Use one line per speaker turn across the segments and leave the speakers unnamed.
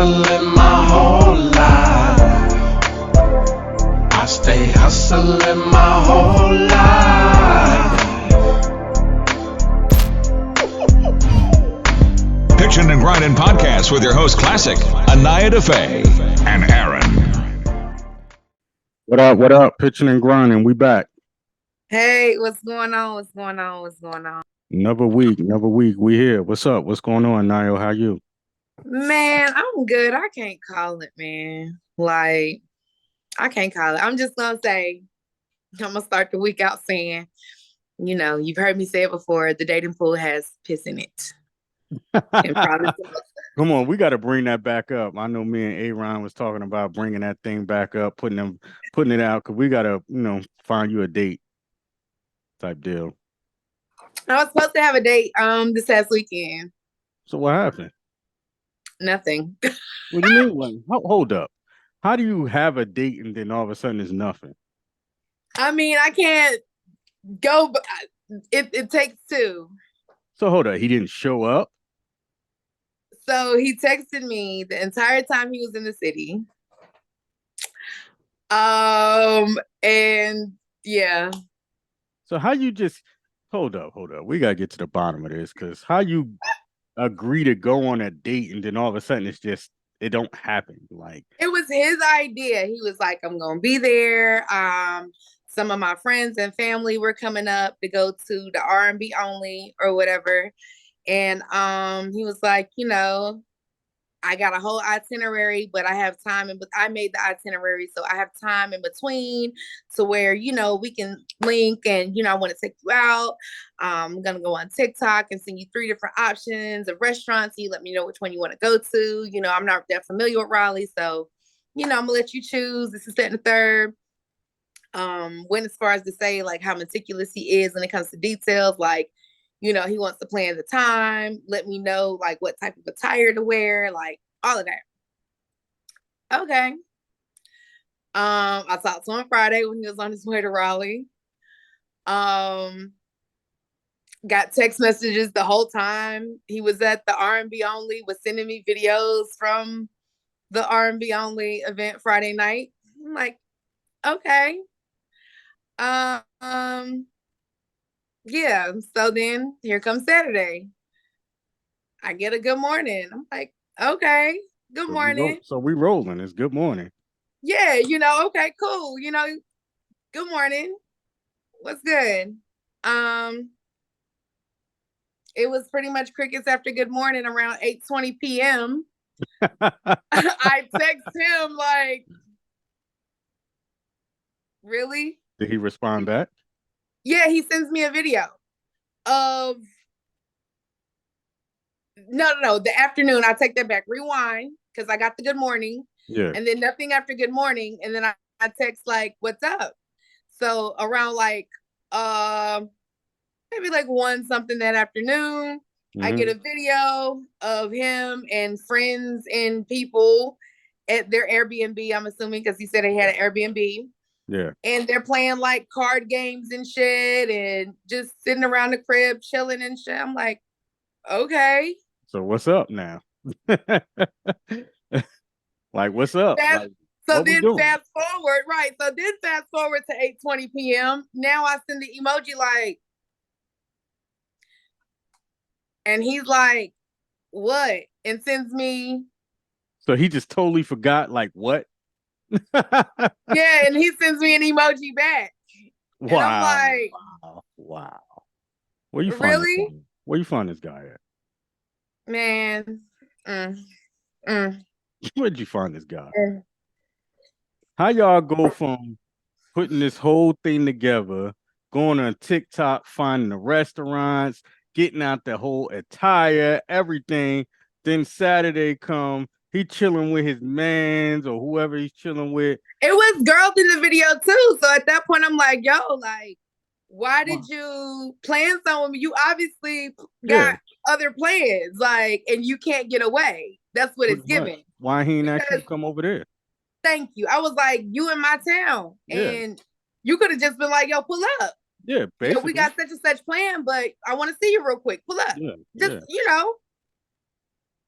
hustling my whole life. I stay hustling my whole life.
Pitchin and Grindin podcast with your host Klassik, Anaya Daffe, and Aaron.
What up? What up? Pitchin and Grindnin. We back.
Hey, what's going on? What's going on? What's going on?
Another week. We here. What's up? What's going on, Nio? How you?
Man, I'm good. I can't call it, man. Like, I can't call it. I'm just gonna say, I'm gonna start the week out saying, you know, you've heard me say it before, the dating pool has piss in it. And probably
Come on, we got to bring that back up. I know me and Aaron was talking about bringing that thing back up, putting it out, because we got to, find you a date type deal.
I was supposed to have a date this past weekend.
So what happened?
Nothing.
What do you mean? Hold up. How do you have a date and then all of a sudden it's nothing?
I mean, I can't go, but it takes two.
So hold up. He didn't show up?
So he texted me the entire time he was in the city. And yeah.
So how you just hold up. We gotta get to the bottom of this, because how you agree to go on a date and then all of a sudden it don't happen. Like,
it was his idea. He was like, I'm gonna be there. Some of my friends and family were coming up to go to the R&B only or whatever. And he was like, I got a whole itinerary, but I have time, but I made the itinerary, so I have time in between to where, we can link, and, I want to take you out. I'm going to go on TikTok and send you 3 different options of restaurants. You let me know which one you want to go to. I'm not that familiar with Raleigh, so, I'm going to let you choose. This is that and the third. Went as far as to say, like, how meticulous he is when it comes to details, like, he wants to plan the time, let me know, like, what type of attire to wear, like, all of that. Okay. I talked to him Friday when he was on his way to Raleigh. Got text messages the whole time. He was at the R&B only, was sending me videos from the R&B only event Friday night. I'm like, okay. Yeah, so then here comes Saturday. I get a good morning. I'm like, okay, good morning.
So we rolling. It's good morning.
Yeah, okay, cool. Good morning. What's good? It was pretty much crickets after good morning around 8:20 p.m. I text him like, really?
Did he respond back?
Yeah, he sends me a video of no, the afternoon. I take that back. Rewind, because I got the good morning.
Yeah.
And then nothing after good morning. And then I text like, what's up? So around like maybe like 1 something that afternoon, I get a video of him and friends and people at their Airbnb, I'm assuming, because he said he had an Airbnb.
Yeah.
And they're playing like card games and shit and just sitting around the crib chilling and shit. I'm like, okay.
So what's up now? Like, what's up?
So then fast forward, right? So then fast forward to 8:20 p.m. Now I send the emoji like, and he's like, what? And sends me.
So he just totally forgot, like, what?
Yeah, and he sends me an emoji back.
Wow.
And I'm like,
wow. Where you find
really?
Where you find this guy at?
Man.
Where'd you find this guy? How y'all go from putting this whole thing together, going on TikTok, finding the restaurants, getting out the whole attire, everything, then Saturday come, he chilling with his mans or whoever he's chilling with.
It was girls in the video too. So at that point, I'm like, yo, like, why did you plan something? You obviously got other plans, like, and you can't get away. That's what it's giving.
Why he ain't actually come over there?
Thank you. I was like, you in my town. And you could have just been like, yo, pull up.
Yeah, basically.
We got such and such plan, but I want to see you real quick. Pull up.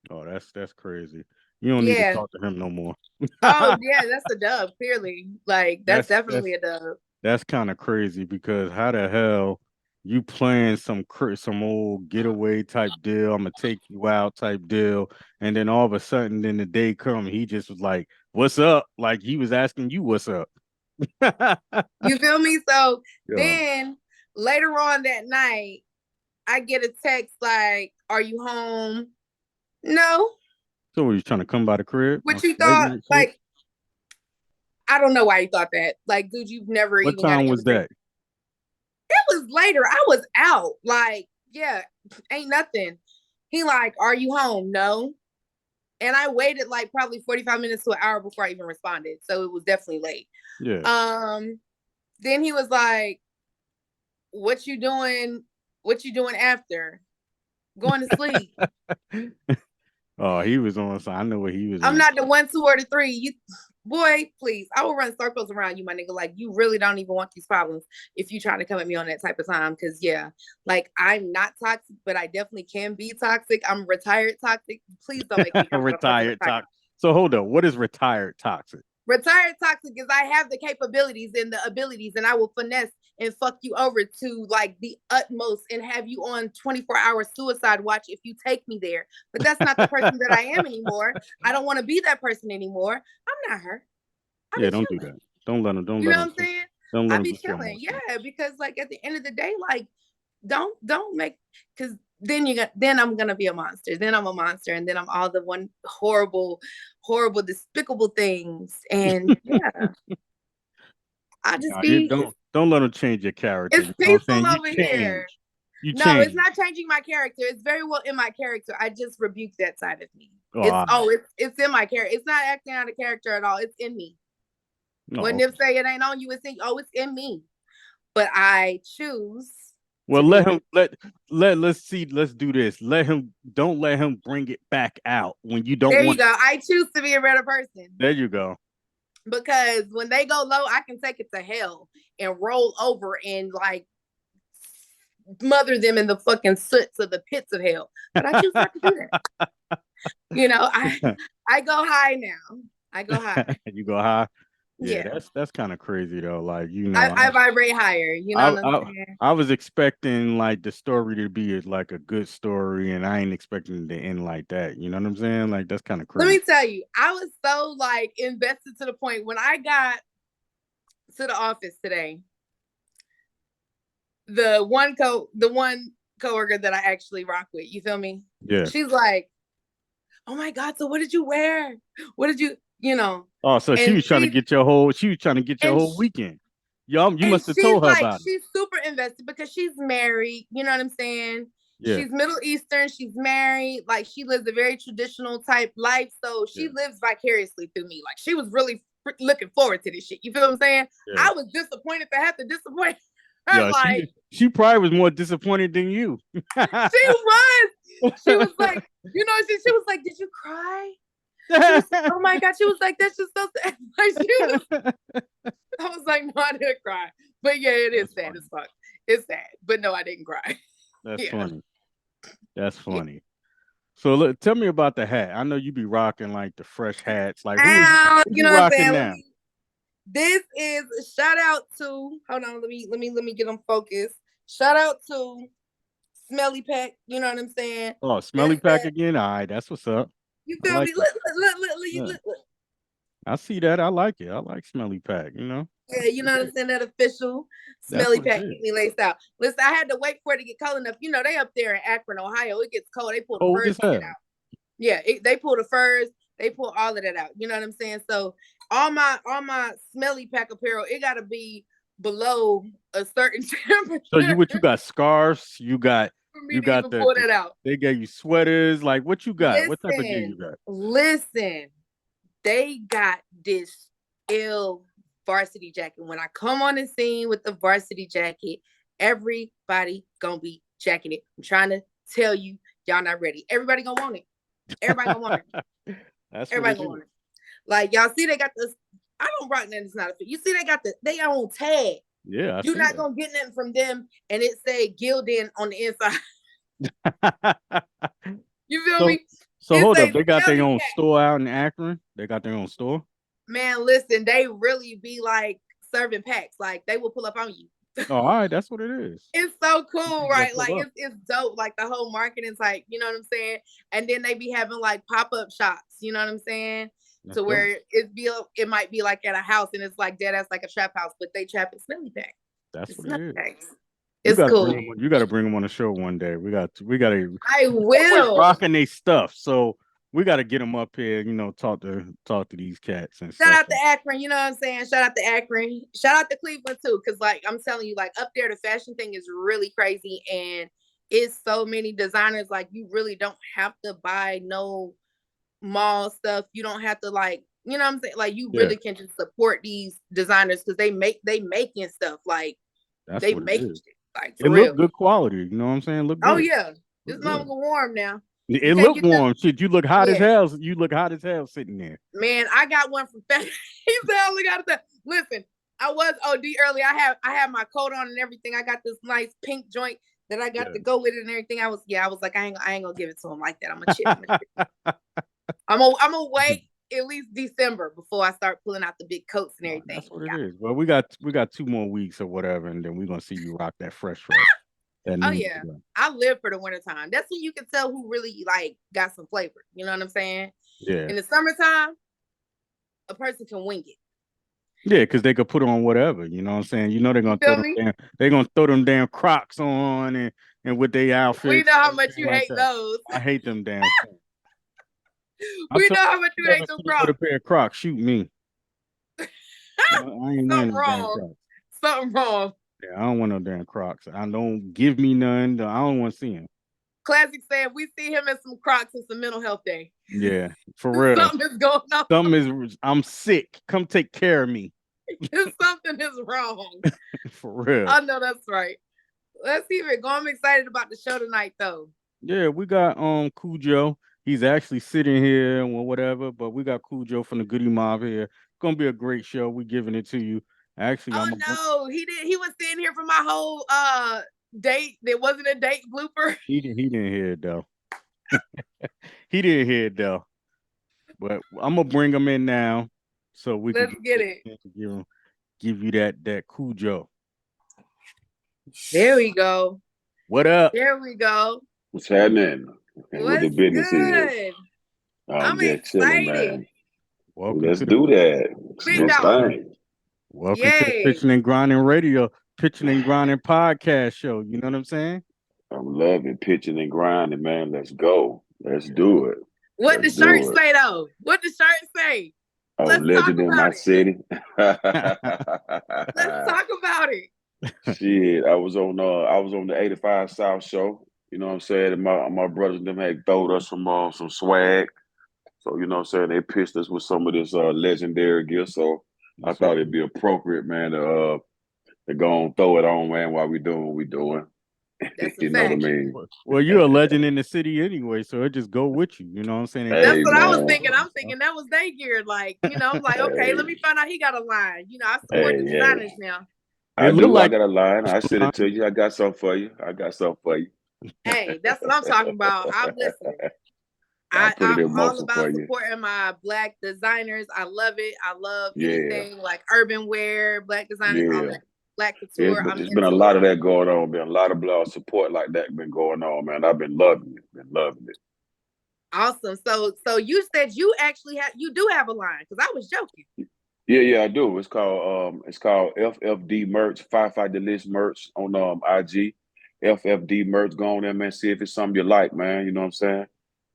Oh,
that's crazy. You don't need to talk to him no more.
Oh yeah, that's a dub. Clearly, like that's definitely a dub.
That's kind of crazy because how the hell you playing some old getaway type deal? I'm gonna take you out type deal, and then all of a sudden, then the day come, he just was like, "What's up?" Like he was asking you, "What's up?"
You feel me? So
Yeah.
then later on that night, I get a text like, "Are you home?" No.
So were you trying to come by the crib?
What you thought? Like, I don't know why you thought that. Like, dude, you've never
what
even got
time
an
was that?
It was later. I was out. Like, yeah, ain't nothing. He like, "Are you home?" No. And I waited like probably 45 minutes to an hour before I even responded. So it was definitely late.
Yeah.
Then he was like, "What you doing? What you doing after?" "Going to sleep."
Oh, he was on. So I know what he was
I'm
on.
not the 1, 2, or the 3. You, boy, please. I will run circles around you, my nigga. Like, you really don't even want these problems if you try to come at me on that type of time. Cause yeah, like I'm not toxic, but I definitely can be toxic. I'm retired toxic. Please don't make me come
retired toxic. So hold on. What is retired toxic?
Retired toxic is I have the capabilities and the abilities, and I will finesse and fuck you over to like the utmost and have you on 24-hour suicide watch if you take me there. But that's not the person that I am anymore. I don't want to be that person anymore. I'm not her.
Yeah, don't do that. Don't let him. Don't
you
let
know
him.
What I'm saying?
Don't let
I
him
be
get you
chilling. Yeah, because like at the end of the day, like don't make, because then I'm gonna be a monster. Then I'm a monster, and then I'm all the one horrible, despicable things. And yeah, I just be
don't let him change your character.
It's peaceful over here.
You
no,
change.
It's not changing my character. It's very well in my character. I just rebuke that side of me.
Oh,
It's in my character. It's not acting out of character at all. It's in me.
No.
When they say it ain't on you, it's in me. But I choose.
Well, let's do this. Don't let him bring it back out when you don't
There you go. I choose to be a better person.
There you go.
Because when they go low, I can take it to hell and roll over and like smother them in the fucking soots of the pits of hell. But I choose not to do that. I go high now. I go high.
You go high?
Yeah.
That's kind of crazy though. Like,
I vibrate higher. You know what I'm saying?
I was expecting like the story to be like a good story, and I ain't expecting it to end like that. You know what I'm saying? Like, that's kind of crazy.
Let me tell you, I was so like invested to the point when I got to the office today. The one coworker that I actually rock with, you feel me?
Yeah.
She's like, "Oh my God, so what did you wear? What did you,
Oh, so she was trying to get your whole weekend. You must have told her about it.
She's super invested because she's married, you know what I'm saying?
Yeah.
She's Middle Eastern, she's married, like she lives a very traditional type life. So she lives vicariously through me. Like she was really looking forward to this shit. You feel what I'm saying? Yeah. I was disappointed to have to disappoint her.
Yeah, like, she probably was more disappointed than you.
She was. She was like, she was like, "Did you cry?" Was, oh my God. She was like, "That's just so sad." I was like, "No, I didn't cry." But yeah, it is sad as fuck. It's sad. But no, I didn't cry.
That's funny. That's funny. Yeah. So look, tell me about the hat. I know you be rocking like the fresh hats. Like, who you know rocking what I'm saying? Now?
This is a shout out to, hold on, let me get them focused. Shout out to Smelly Pack, you know what I'm saying?
Oh, Smelly Pack again? All right, that's what's up.
You feel me? Look.
I see that. I like it. I like Smelly Pack, Yeah,
you know what I'm saying? That official Smelly Pack keep me laced out. Listen, I had to wait for it to get cold enough. They up there in Akron, Ohio. It gets cold. They pull the furs out. Yeah, they pull the furs. They pull all of that out. You know what I'm saying? So all my Smelly Pack apparel, it gotta be below a certain temperature.
So you got scarves, you got
pull that out.
They gave you sweaters. Like, what you got? What type of gear you got?
Listen, they got this ill varsity jacket. When I come on the scene with the varsity jacket, everybody gonna be jacking it. I'm trying to tell you, y'all not ready. Everybody gonna want it. Everybody gonna want it. Everybody gonna want it. Like, y'all see they got this. I don't rock nothing. It's not a fit. You see they got they own tag.
Yeah,
you're not gonna get nothing from them, and it say GRINDIN on the inside. You feel me?
So
It's
hold up,
a
they got their
jelly
own
cat.
store out in Akron. They got their own store.
Man, listen, they really be like serving packs. Like they will pull up on you.
Oh, all right, that's what it is.
It's so cool, right? Like
Pull up.
it's dope. Like the whole marketing's like, you know what I'm saying? And then they be having like pop-up shops, you know what I'm saying?
That's
To
dope.
where it might be like at a house and it's like dead ass like a trap house, but they trap in smelly pack.
That's what it
Smelly
is.
packs.
You
It's
gotta
cool.
bring them, you gotta bring them on the show one day. We gotta.
I will.
Rocking their stuff, so we gotta get them up here. You know, talk to these cats and
Shout
stuff.
out to Akron, you know what I'm saying? Shout out to Akron. Shout out to Cleveland too, because like I'm telling you, like up there, the fashion thing is really crazy, and it's so many designers. Like you really don't have to buy no mall stuff. You don't have to like, you know what I'm saying? Like you really can just support these designers because they making stuff like
That's
they
what it
make
is.
shit, like
It
for real.
look good quality. You know what I'm saying? Look good.
Oh yeah,
Look
this motherfucker warm now.
It look warm. Shit, you look hot as hell. You look hot as hell sitting there.
Man, I got one from He said I only got that. Listen, I was OD early. I have my coat on and everything. I got this nice pink joint that I got to go with it and everything. I was like, I ain't gonna give it to him like that. I'm gonna chill. I'm gonna wait at least December before I start pulling out the big coats and everything.
That's what it is. Well, we got 2 more weeks or whatever, and then we're gonna see you rock that fresh.
Oh yeah, I live for the wintertime. That's when you can tell who really like got some flavor. You know what I'm saying?
Yeah.
In the summertime, a person can wing it.
Yeah, because they could put on whatever. You know what I'm saying? You know they're gonna throw them damn Crocs on and with their outfits.
We know how much you hate those.
I hate them damn things.
We know how much you hate them Crocs.
Put a pair of Crocs, shoot me. I ain't
Something wrong. Something wrong.
Yeah, I don't want no damn Crocs. I don't give me none. I don't want to see him.
Klassik said we see him in some Crocs. It's a mental health day.
Yeah, for real.
Something is going on.
I'm sick. Come take care of me.
Something is wrong.
For real.
I know that's right. Let's keep it going. I'm excited about the show tonight, though.
Yeah, we got Khujo. He's actually sitting here or whatever, but we got Khujo from the Goodie Mob here. It's gonna be a great show. We're giving it to you. Actually,
he was sitting here for my whole date. There wasn't a date blooper.
He didn't hear it though. He didn't hear it though. But I'm gonna bring him in now so we
can get it.
Give you that Khujo.
There we go.
What up?
There we go.
What's happening? What the business is?
I'm just chilling, man.
Let's do that.
Welcome to the Pitchin and Grindnin Radio, Pitchin and Grindnin podcast show. You know what I'm saying?
I'm loving pitching and grinding, man. Let's go. Let's do it.
What the shirt say though? What the shirt say?
Oh, legend in my city.
Let's talk about it.
Shit, I was on the 85 South show. You know what I'm saying? And my brothers and them had throwed us some swag. So, you know what I'm saying? They pitched us with some of this legendary gear. So I thought it'd be appropriate, man, to go and throw it on, man, while we doing what we doing. You know what I mean?
Well, you're a legend in the city anyway, so it just go with you. You know what I'm saying?
That's what I was thinking. I'm thinking that was their gear. Like, you know, I'm like, okay, let me find out he got a line. You know, I support the designers now.
I got a line. I sent it to you. I got something for you.
Hey, that's what I'm talking about. I'm listening. I'm all about supporting my Black designers. I love it. I love anything like urban wear, Black designers, Black couture.
There's been a lot of that going on. Been a lot of support like that been going on, man. I've been loving it.
Awesome. So you said you actually do have a line, because I was joking.
Yeah, I do. It's called FFD merch, Firefight the List merch on IG. FFD merch. Go on there, man. See if it's something you like, man. You know what I'm saying?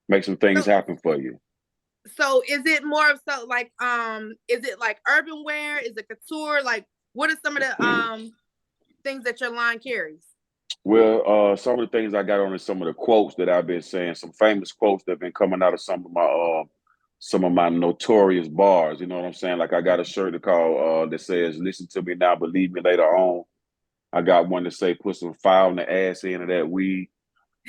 Make some things happen for you.
So is it more of is it like urban wear? Is it couture? Like, what are some of the things that your line carries?
Well, some of the things I got on is some of the quotes that I've been saying, some famous quotes that have been coming out of some of my notorious bars. You know what I'm saying? Like I got a shirt called that says, "Listen to me now, believe me later on." I got one that say, "Put some fire on the ass end of that weed."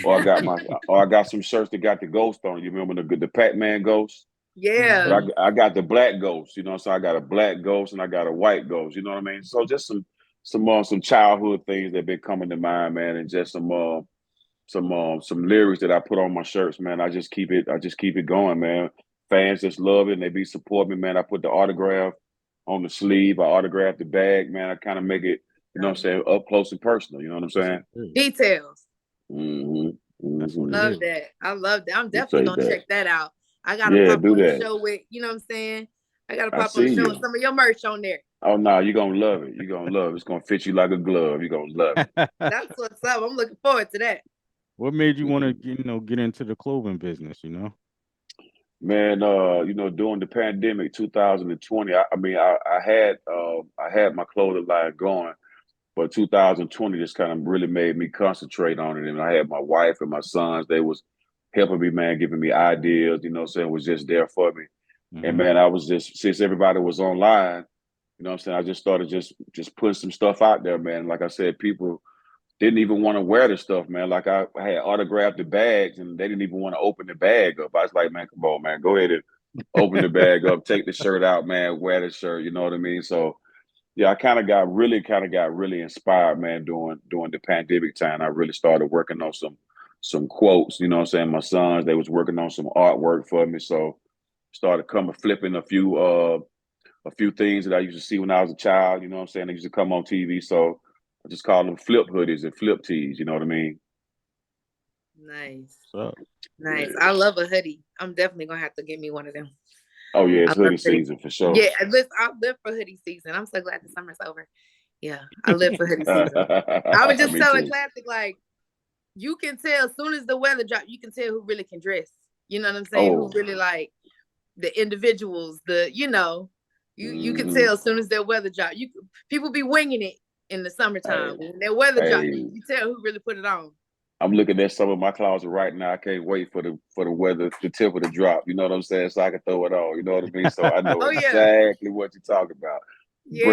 Or I got some shirts that got the ghost on. You remember the Pac-Man ghost?
Yeah.
But I got the black ghost, you know. So I got a black ghost and I got a white ghost. You know what I mean? So just some childhood things that been coming to mind, man, and just some some lyrics that I put on my shirts, man. I just keep it going, man. Fans just love it and they be supporting me, man. I put the autograph on the sleeve, I autograph the bag, man. I kind of make it, you know what I'm saying, up close and personal, you know what I'm saying?
Details.
That's what it
Love
is.
that. I love that. I'm definitely
Appreciate
gonna
that.
check that out. I gotta
Yeah,
pop
do
on the
that.
show with, you know what I'm saying? I gotta
I
pop on the
see
show with
you.
some of your merch on there.
Oh no, you're gonna love it. You're gonna love it. It's gonna fit you like a glove. You're gonna love it.
That's what's up. I'm looking forward to that.
What made you want to, get into the clothing business?
Man, during the pandemic 2020, I had my clothing line going, but 2020 just kind of really made me concentrate on it. And I had my wife and my sons, they was helping me, man, giving me ideas, you know what I'm saying, was just there for me. And man, I was just, since everybody was online, you know what I'm saying, I just started just putting some stuff out there, man. Like I said, people didn't even want to wear the stuff, man. Like I had autographed the bags and they didn't even want to open the bag up. I was like, man, come on, man, go ahead and open the bag up, take the shirt out, man, wear the shirt, you know what I mean? So yeah, I got really inspired, man, during the pandemic time. I really started working on some quotes, you know what I'm saying? My sons, they was working on some artwork for me. So started flipping a few things that I used to see when I was a child, you know what I'm saying? They used to come on TV. So I just call them flip hoodies and flip tees, you know what I mean?
Nice.
So,
Nice. I love a hoodie. I'm definitely gonna have to get me one of them.
Oh yeah,
I
it's
love
hoodie season for sure.
Yeah, I live for hoodie season. I'm so glad the summer's over. Yeah, I live for hoodie season. I was just telling Klassik, like, you can tell as soon as the weather drops, you can tell who really can dress. You know what I'm saying? Who really like the individuals, you can tell as soon as their weather drop. People be winging it in the summertime. When their weather drop, you tell who really put it on.
I'm looking at some of my closet right now. I can't wait for the weather, the temperature to drop. You know what I'm saying? So I can throw it on. You know what I mean? So I know exactly what you're talking about. You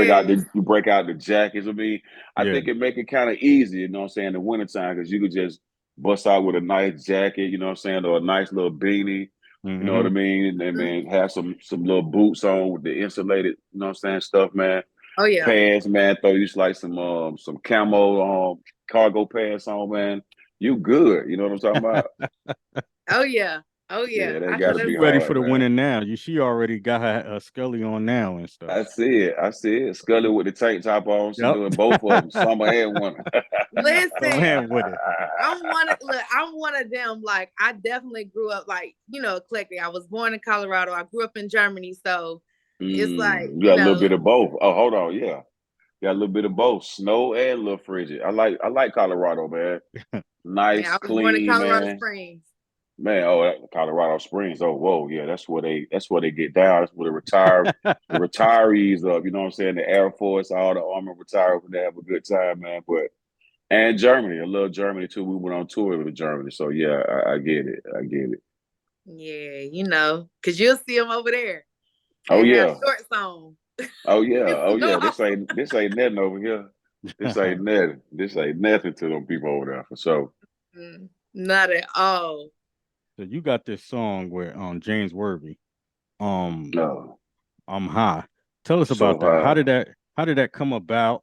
break out the jackets. I mean, I think it make it kind of easy, you know what I'm saying, in the wintertime, because you could just bust out with a nice jacket, you know what I'm saying, or a nice little beanie, you know what I mean? And then have some little boots on with the insulated, you know what I'm saying, stuff, man.
Oh yeah.
Pants, man. Throw you like some camo cargo pants on, man. You good. You know what I'm talking about?
Oh yeah. Oh yeah.
Yeah, they gotta be
ready
hard,
for the
man.
winter now. She already got her Scully on now and stuff.
I see it. Scully with the tank top on. She doing both of them, summer and winter.
Listen, I'm one of them. Like, I definitely grew up like, eclectic. I was born in Colorado. I grew up in Germany, so it's like
you got a little bit of both. Oh, hold on, yeah. Got a little bit of both, snow and a little frigid. I like Colorado, man. Nice,
man, I was
clean,
born in Colorado
man.
Springs.
Man, Colorado Springs. Oh, whoa, yeah, that's where they get down. That's where the retirees of, you know what I'm saying, the Air Force, all the Army retired when they have a good time, man. And Germany, a little Germany too. We went on tour with Germany, so yeah, I get it. I get it.
Yeah, because you'll see them over there.
Oh yeah,
shorts on.
oh yeah. This ain't nothing over here. This ain't nothing. This ain't nothing to them people over there for sure.
Not at all.
So you got this song where James Worthy,
No.
I'm High. Tell us about that. How did that come about?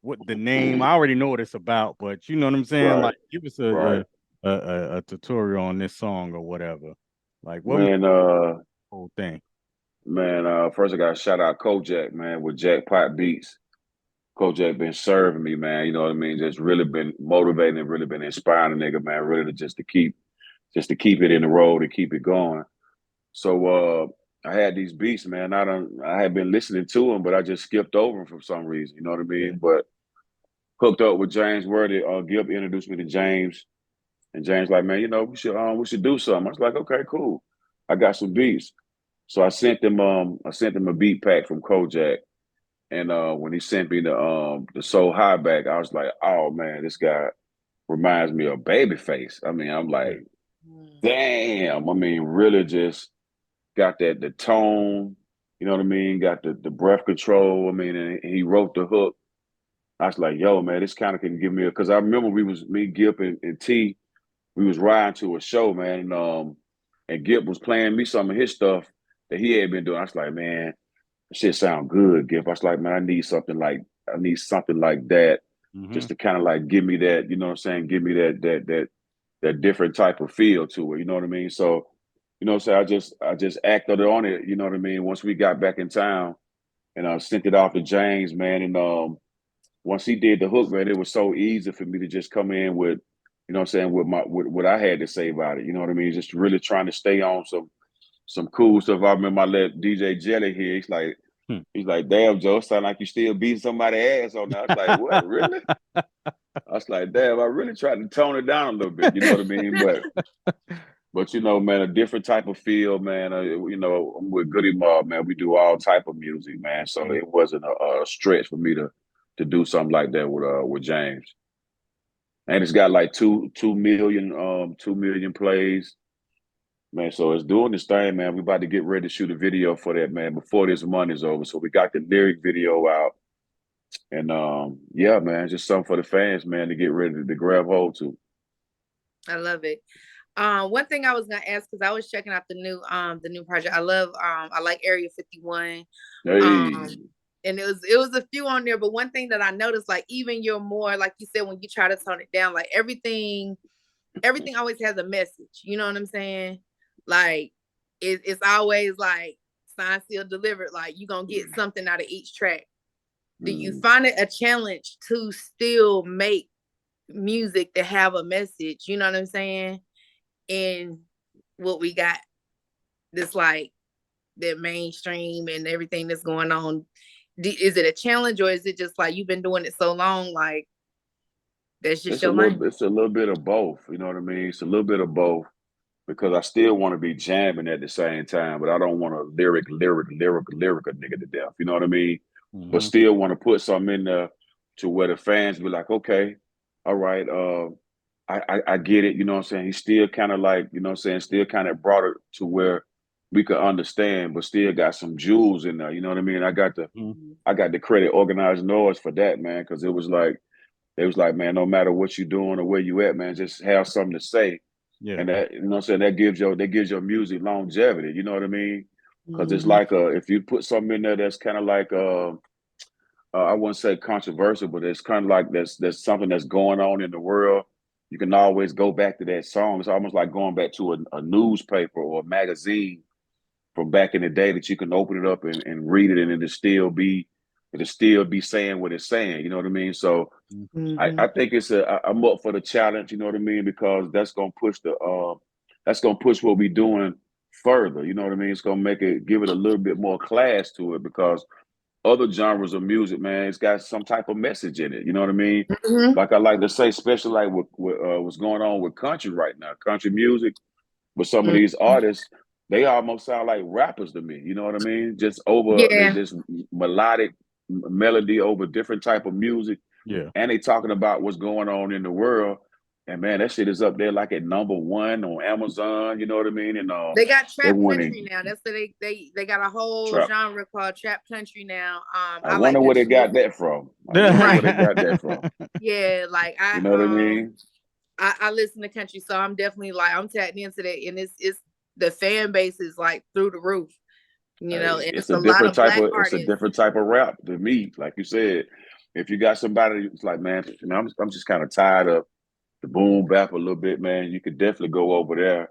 What the name? I already know what it's about, but you know what I'm saying?
Right.
Like, give us a tutorial on this song or whatever. Like, what
man,
the whole thing?
Man, first I gotta shout out Kojak, man, with Jackpot Beats. Kojak been serving me, man. You know what I mean? Just really been motivating and really been inspiring the nigga, man. Really just to keep it in the road and keep it going. So I had these beats, man. I had been listening to them, but I just skipped over them for some reason. You know what I mean?
Yeah.
But hooked up with James Worthy. Gip introduced me to James, and James like, man, we should do something. I was like, okay, cool. I got some beats. So I sent them a beat pack from Kojak. And when he sent me the Soul High back, I was like, oh man, this guy reminds me of Babyface. I mean, I'm like, damn. I mean, really just got the tone, you know what I mean? Got the breath control. I mean, and he wrote the hook. I was like, yo, man, this kind of can give me because I remember me, Gip, and T, we was riding to a show, man, and Gip was playing me some of his stuff that he had been doing. I was like, man, shit sound good, Gip. I was like, man, I need something like that just to kind of like give me that, you know what I'm saying? Give me that that different type of feel to it. You know what I mean? So, you know what I'm saying? I just acted on it. You know what I mean? Once we got back in town, and I sent it off to James, man, and once he did the hook, man, it was so easy for me to just come in with, you know what I'm saying, with what I had to say about it. You know what I mean? Just really trying to stay on some cool stuff. I remember I let DJ Jelly here. He's like, damn, Joe, sound like you still beating somebody's ass on that. I was like, what, really? I was like, damn, I really tried to tone it down a little bit, you know what I mean? But you know, man, a different type of feel, man. You know, with Goodie Mob, man, we do all type of music, man. So it wasn't a stretch for me to do something like that with James. And it's got like 2 million plays. Man, so it's doing this thing, man. We about to get ready to shoot a video for that, man, before this month is over. So we got the lyric video out. And yeah, man, just something for the fans, man, to get ready to grab hold to.
I love it. One thing I was gonna ask, because I was checking out the new project. I like Area 51.
Hey.
And it was a few on there, but one thing that I noticed, like even you're more, like you said, when you try to tone it down, like everything always has a message. You know what I'm saying? Like it's always like signed, sealed, delivered. Like you're gonna get something out of each track. Do you find it a challenge to still make music that have a message? You know what I'm saying? And what we got, this like that mainstream and everything that's going on. Is it a challenge, or is it just like you've been doing it so long, like that's just your life?
It's a little bit of both. You know what I mean? It's a little bit of both, because I still want to be jamming at the same time, but I don't want to lyric a nigga to death. You know what I mean? But still want to put something in there to where the fans be like, okay, all right, I get it. You know what I'm saying? He still kind of like, you know what I'm saying, still kind of brought it to where we could understand, but still got some jewels in there. You know what I mean? I got the credit Organized Noise for that, man, because it was like, man, no matter what you're doing or where you at, man, just have something to say.
Yeah.
And that, you know what I'm saying, that gives your music longevity, you know what I mean? Because it's like if you put something in there that's kind of like I wouldn't say controversial, but it's kind of like there's something that's going on in the world. You can always go back to that song. It's almost like going back to a newspaper or a magazine from back in the day, that you can open it up and read it, and it'll still be saying what it's saying. You know what I mean? So I think I'm up for the challenge. You know what I mean? Because that's gonna push what we're doing further. You know what I mean? It's gonna give it a little bit more class to it, because other genres of music, man, it's got some type of message in it. You know what I mean? Like I like to say, especially like with what's going on with country right now, country music, with some of these artists, they almost sound like rappers to me. You know what I mean? Just they just melodic melody over different type of music.
Yeah.
And they talking about what's going on in the world. And man, that shit is up there like at #1 on Amazon. You know what I mean? And
they got trap country now. That's what they got a whole genre called trap country now.
I wonder where they got that from.
Yeah, like
you know what I mean?
I listen to country, so I'm definitely like I'm tapped into that, and it's the fan base is like through the roof. You know, and it's a different type of
it's a different type of rap to me. Like you said, if you got somebody who's like, man, I'm just kind of tired of the boom bap a little bit, man, you could definitely go over there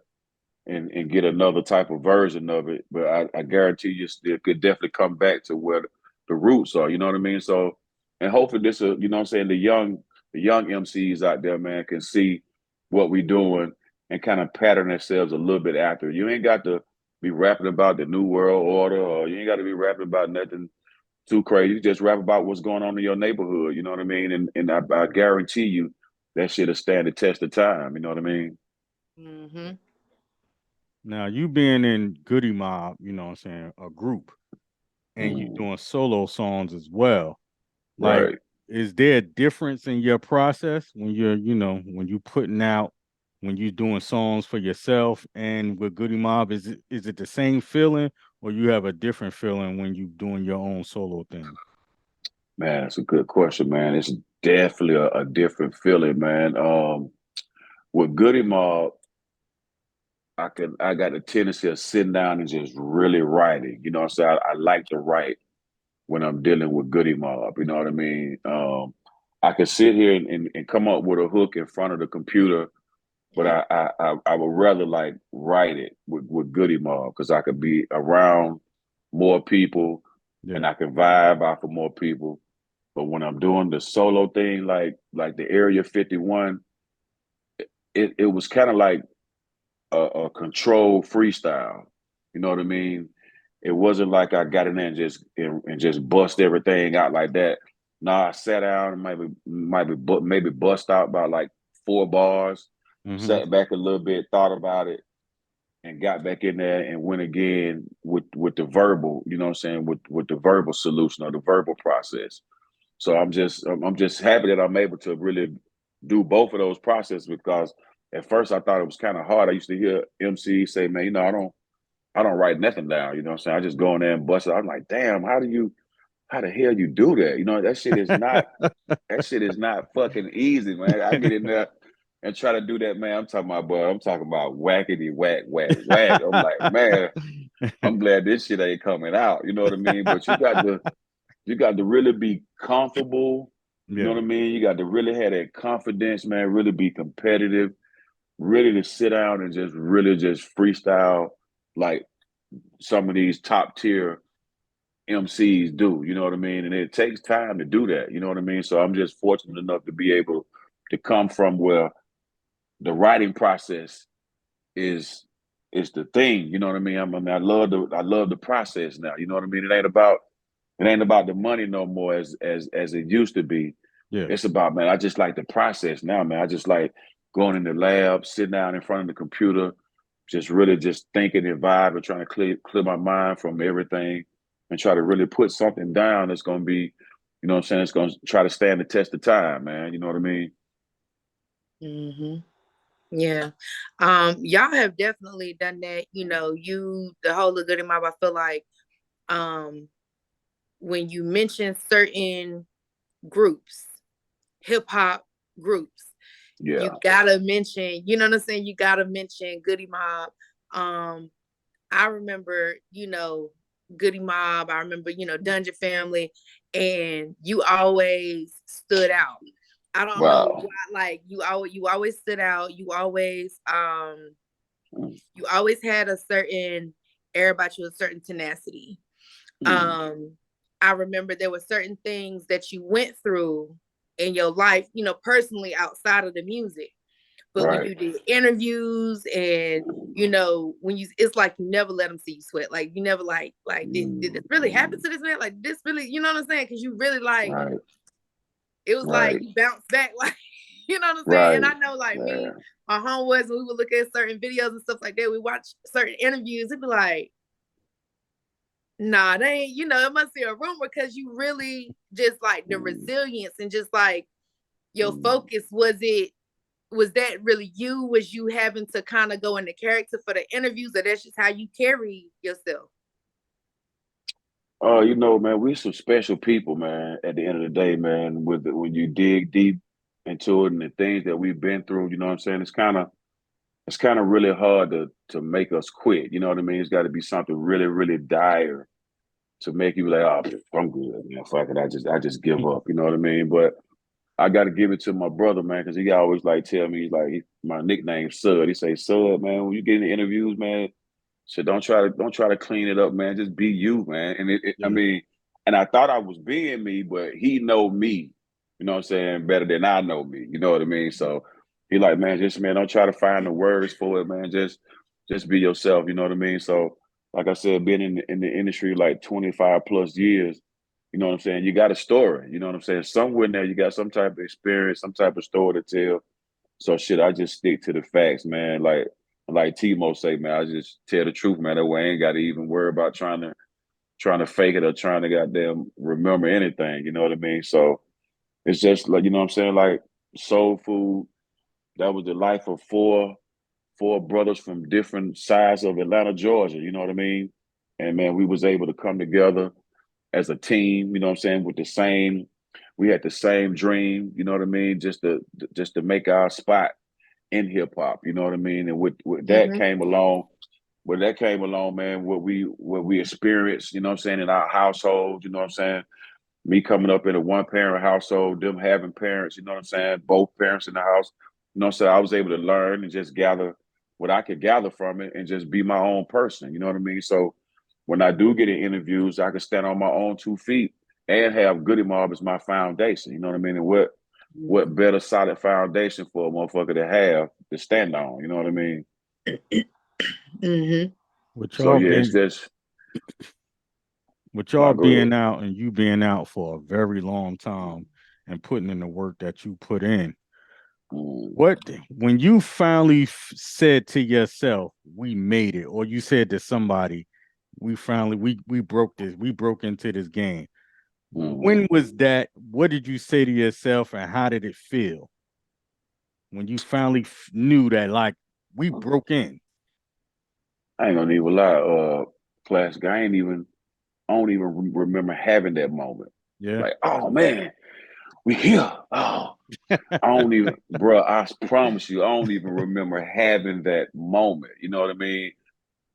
and get another type of version of it. But I guarantee you still could definitely come back to where the roots are. You know what I mean? So, and hopefully this, you know what I'm saying, the young MCs out there, man, can see what we're doing and kind of pattern themselves a little bit after. You ain't got to be rapping about the New World Order, or you ain't got to be rapping about nothing too crazy. You just rap about what's going on in your neighborhood. You know what I mean? And I guarantee you that shit'll stand the test of time. You know what I mean?
Now, you being in Goodie Mob, you know what I'm saying, a group, and you doing solo songs as well. Like,
right.
Is there a difference in your process when you're, when you putting out, when you're doing songs for yourself and with Goodie Mob? Is it the same feeling, or you have a different feeling when you doing your own solo thing?
Man, that's a good question, man. It's definitely a different feeling, man. With Goodie Mob, I got the tendency of sitting down and just really writing. You know what I'm saying? I like to write when I'm dealing with Goodie Mob. You know what I mean? I could sit here and come up with a hook in front of the computer But I would rather like write it with Goodie Mob because I could be around more people and I can vibe off of more people. But when I'm doing the solo thing, like the Area 51, it was kind of like a controlled freestyle. You know what I mean? It wasn't like I got in there and just bust everything out like that. No, I sat down and maybe bust out by like 4 bars, sat back a little bit, thought about it, and got back in there and went again with the verbal. You know what I'm saying? With the verbal solution or the verbal process. So I'm just happy that I'm able to really do both of those processes because at first I thought it was kind of hard. I used to hear MCs say, "Man, I don't write nothing down." You know what I'm saying? I just go in there and bust it. I'm like, "Damn, how the hell you do that?" You know, that shit is not fucking easy, man. I get in there and try to do that, man. I'm talking about whackity whack whack whack. I'm like, man, I'm glad this shit ain't coming out. You know what I mean? But you got to really be comfortable. You know what I mean? You got to really have that confidence, man, really be competitive, really to sit down and just really just freestyle like some of these top tier MCs do. You know what I mean? And it takes time to do that. You know what I mean? So I'm just fortunate enough to be able to come from where the writing process is the thing. You know what I mean? I love the process now. You know what I mean? It ain't about the money no more as it used to be.
Yeah.
It's about, man, I just like the process now, man. I just like going in the lab, sitting down in front of the computer, just really just thinking and vibing, trying to clear my mind from everything and try to really put something down that's gonna be, you know what I'm saying, it's gonna try to stand the test of time, man. You know what I mean?
Yeah. Y'all have definitely done that. You know, the whole Goodie Mob, I feel like when you mention certain groups, hip hop groups, you gotta mention, you know what I'm saying? You gotta mention Goodie Mob. I remember, Goodie Mob. I remember, Dungeon Family, and you always stood out. I don't know why, like you always stood out. You always had a certain air about you, a certain tenacity. I remember there were certain things that you went through in your life, personally outside of the music. But when you did interviews and, it's like you never let them see you sweat. Like you never did this really happen to this man? Like this really, you know what I'm saying? Because you really it was like you bounced back, like, you know what I'm saying? And I know like me, my homeboys, when we would look at certain videos and stuff like that, we watch certain interviews, it'd be like, nah, they ain't, it must be a rumor because you really just like the resilience and just like your focus, was that really you? Was you having to kind of go into character for the interviews, or that's just how you carry yourself?
Man, we some special people, man, at the end of the day, man, when you dig deep into it and the things that we've been through, you know what I'm saying? It's kind of really hard to make us quit. You know what I mean? It's got to be something really, really dire to make you like, oh, I'm good, man. Fuck it, I just give up. You know what I mean? But I got to give it to my brother, man, because he always like tell me, my nickname Sud. He say, Sud, man, when you get in the interviews, man, so don't try to clean it up, man. Just be you, man. And I mean, and I thought I was being me, but he know me, you know what I'm saying, better than I know me. You know what I mean? So he like, man, don't try to find the words for it, man. Just be yourself. You know what I mean? So like I said, being in the industry like 25 plus years, you know what I'm saying? You got a story. You know what I'm saying? Somewhere in there, you got some type of experience, some type of story to tell. So shit, I just stick to the facts, man. Like Timo say, man, I just tell the truth, man. That way I ain't got to even worry about trying to fake it or trying to goddamn remember anything. You know what I mean? So it's just like, you know what I'm saying? Like Soul Food, that was the life of four brothers from different sides of Atlanta, Georgia. You know what I mean? And man, we was able to come together as a team, you know what I'm saying, we had the same dream, you know what I mean, just to make our spot in hip hop, you know what I mean? And with that came along, man, what we experienced, you know what I'm saying, in our household, you know what I'm saying? Me coming up in a one-parent household, them having parents, you know what I'm saying, both parents in the house, You know what I'm saying? I was able to learn and just gather what I could gather from it and just be my own person. You know what I mean? So when I do get in interviews, I can stand on my own 2 feet and have Goodie Mob as my foundation. You know what I mean? And what better solid foundation for a motherfucker to have to stand on? You know what I mean?
Mm-hmm.
So yeah, it's just
with y'all
go ahead.
being out and you being out for a very long time and putting in the work that you put in. What when you finally said to yourself, "We made it," or you said to somebody, "We finally we broke this, we broke into this game." When was that? What did you say to yourself, and how did it feel when you finally knew that, like, we broke in?
I ain't gonna even lie, Klassik. I don't even remember having that moment.
Yeah,
Like, oh man, we here. Oh, I don't even, bro. I promise you, I don't even remember having that moment. You know what I mean?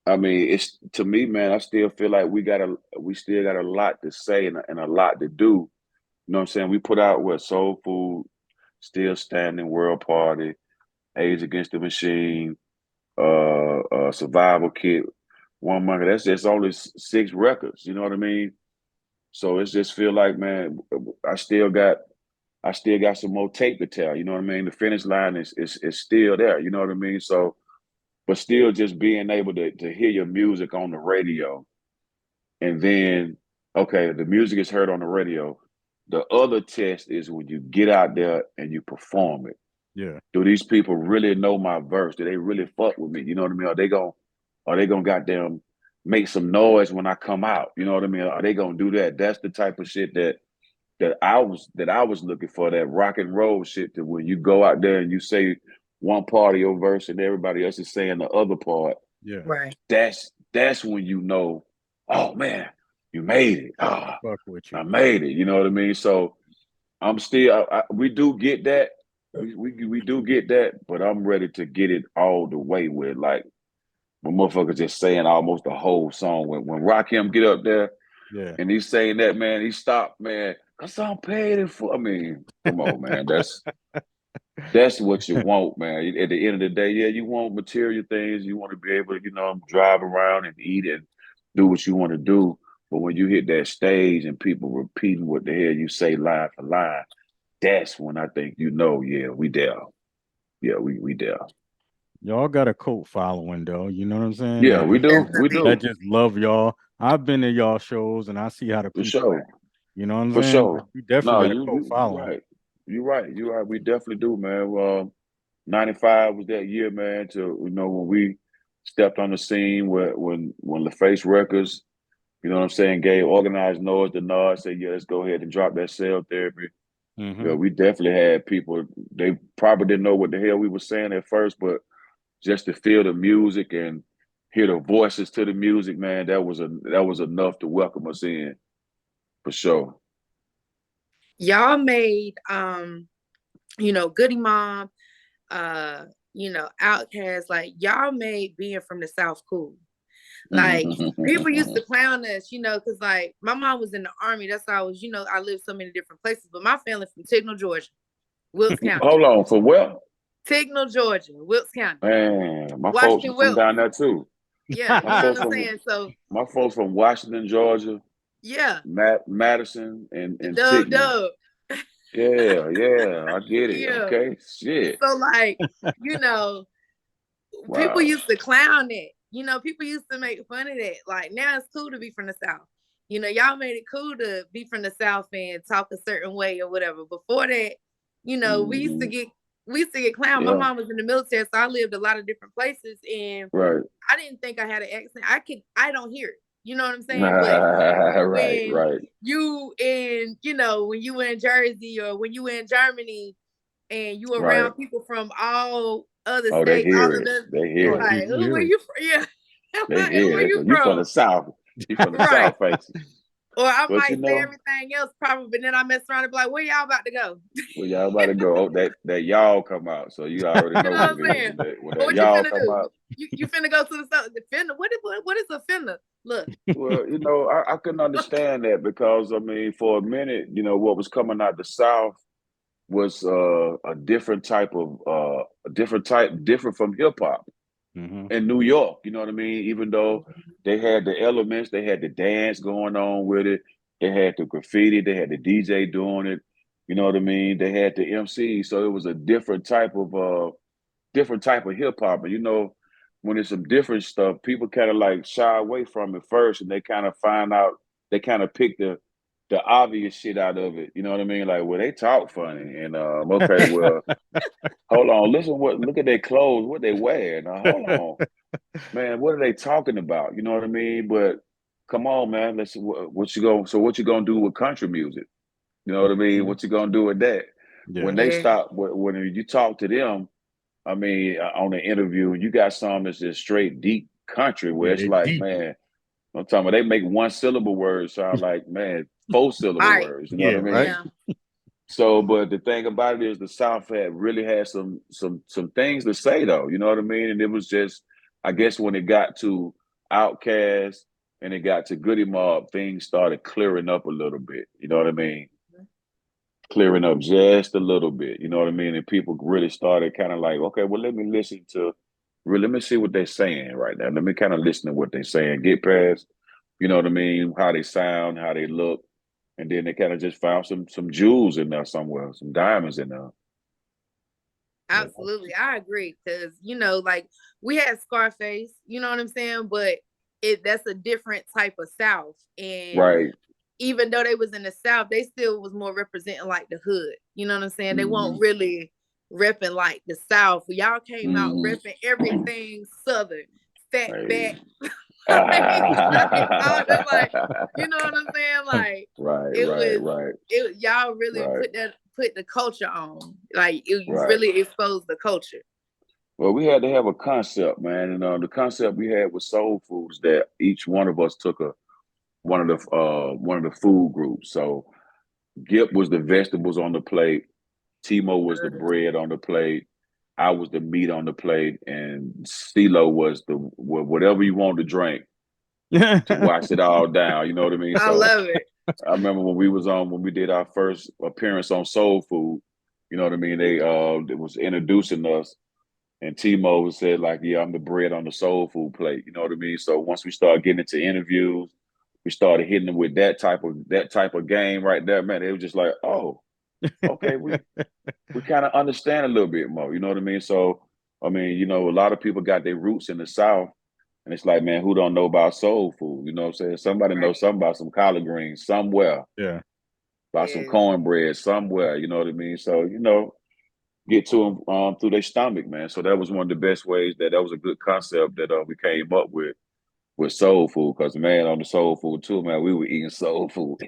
I mean, it's to me, man. I still feel like we still got a lot to say and a lot to do. You know what I'm saying? We put out what Soul Food, Still Standing, World Party, Age Against the Machine, Survival Kit, One Monkey. That's just only 6 records. You know what I mean? So it's just feel like, man, I still got some more tape to tell. You know what I mean? The finish line is still there. You know what I mean? So, but still just being able to hear your music on the radio, and then okay, the music is heard on the radio. The other test is when you get out there and you perform it.
yeah,
Do these people really know my verse? Do they really fuck with me? You know what I mean? Are they gonna goddamn make some noise when I come out? You know what I mean? Are they gonna do that? That's the type of shit that I was looking for, that rock and roll shit, to when you go out there and you say one part of your verse and everybody else is saying the other part.
yeah.
Right.
That's when you know, oh man, you made it. Oh,
Fuck with you.
I made it. You know what I mean? So I'm still we do get that. We do get that, but I'm ready to get it all the way with, like, when motherfuckers just saying almost the whole song. When Rakim get up there
Yeah.
and he's saying that, man, he stopped, man, cause I'm paid for. I mean, come on, man. That's what you want, man. At the end of the day, yeah, you want material things. You want to be able to, drive around and eat and do what you want to do. But when you hit that stage and people repeating what the hell you say line for line, that's when I think yeah, we there. Yeah, we there.
Y'all got a cult following though. You know what I'm saying?
Yeah, we do. We
That
do.
just love y'all. I've been to y'all shows and I see how the
For
people
sure.
act. You know what I'm
For
saying? Like,
sure.
we definitely
No,
got a cult
you
following.
right. You're right. You're right. We definitely do, man. 95 was that year, man, to when we stepped on the scene when LaFace Records, you know what I'm saying, gave Organized Noise the nod, said, yeah, let's go ahead and drop that cell therapy. Yeah, we definitely had people, they probably didn't know what the hell we were saying at first, but just to feel the music and hear the voices to the music, man, that was enough to welcome us in, for sure.
Y'all made Goodie Mob, Outkast, like y'all made being from the South cool. Like people used to clown us, because like my mom was in the Army. That's how I was, I lived so many different places. But my family from Tignall, Georgia, Wilkes County.
Hold on, for what?
Tignall, Georgia, Wilkes County.
Man, my folks
Washington,
are from
Wilkes.
down there too.
Yeah, you know what I'm saying? So
my folks from Washington, Georgia.
yeah.
Madison and
Dub.
Tignall. Yeah, I get it.
Yeah.
Okay, shit.
So like, people
Wow.
used to clown it. People used to make fun of that. Like now it's cool to be from the South. Y'all made it cool to be from the South and talk a certain way or whatever. Before that, we used to get clowned.
Yeah.
My mom was in the military, so I lived a lot of different places, and
Right.
I didn't think I had an accent. I don't hear it. You know what I'm saying?
right.
When you were in Jersey or when you were in Germany and you were around people from all other states,
they hear
all
it.
of them,
They hear
like,
it.
where you from? Yeah.
They hear
where
it.
you
You from the
from?
South. You from the South, faces.
Or I might say everything else probably, but then I mess around and be like, where y'all about to go?
Where y'all about to go? Oh, that y'all come out. So you already know what it is. When that
What you
y'all
finna
come
do?
out.
You finna go to the South. The finna? What is a finna? Look.
Well, I couldn't understand that because, I mean, for a minute, what was coming out the South was a different type of different from hip hop in New York. You know what I mean? Even though they had the elements, they had the dance going on with it, they had the graffiti, they had the DJ doing it. You know what I mean? They had the MC, so it was a different type of hip hop. And you know, when it's some different stuff, people kind of like shy away from it first, and they kind of find out they kind of pick the obvious shit out of it. You know what I mean? Like, well, they talk funny, and okay, well, hold on, look at their clothes, what they wear. Now, hold on, man, what are they talking about? You know what I mean? But come on, man, what you gonna do with country music? You know what I mean? What you gonna do with that?
Yeah.
When they stop, when you talk to them, I mean, on the interview, you got some that's just straight deep country where it's like,
Deep.
man, I'm talking about they make one syllable words sound like, man, 4-syllable words. You know what I mean?
Right.
Yeah.
So, but the thing about it is the South really had some things to say though. You know what I mean? And it was just, I guess when it got to Outkast and it got to Goodie Mob, things started clearing up a little bit. You know what I mean? Clearing up just a little bit. You know what I mean? And people really started kind of like, okay, well, let me see what they're saying right now. Let me kind of listen to what they're saying. Get past, you know what I mean, how they sound, how they look. And then they kind of just found some jewels in there somewhere, some diamonds in there.
Absolutely. I agree. Because, you know, like we had Scarface, you know what I'm saying? But that's a different type of South. And
Right.
even though they was in the South, they still was more representing like the hood. You know what I'm saying? They weren't really repping like the South. Y'all came out repping everything Southern, fat back. Like, you know what I'm saying? Like, y'all really put the culture on. Like, you really exposed the culture.
Well, we had to have a concept, man, and the concept we had was soul foods that each one of us took one of the food groups. So Gip was the vegetables on the plate, Timo was the bread on the plate, I was the meat on the plate, and CeeLo was the whatever you want to drink to wash it all down. You know what I mean?
I love it.
I remember when we did our first appearance on Soul Food. You know what I mean? They was introducing us, and Timo said like, "Yeah, I'm the bread on the Soul Food plate." You know what I mean? So once we started getting into interviews, we started hitting them with that type of game right there. Man, they were just like, "Oh, okay, we kind of understand a little bit more." You know what I mean? So I mean, you know, a lot of people got their roots in the South. And it's like, man, who don't know about soul food? You know what I'm saying? Somebody knows something about some collard greens somewhere.
Yeah.
About some cornbread somewhere. You know what I mean? So, you know, get to them through their stomach, man. So that was one of the best ways that was a good concept that we came up with soul food. Because, man, on the soul food too, man, we were eating soul food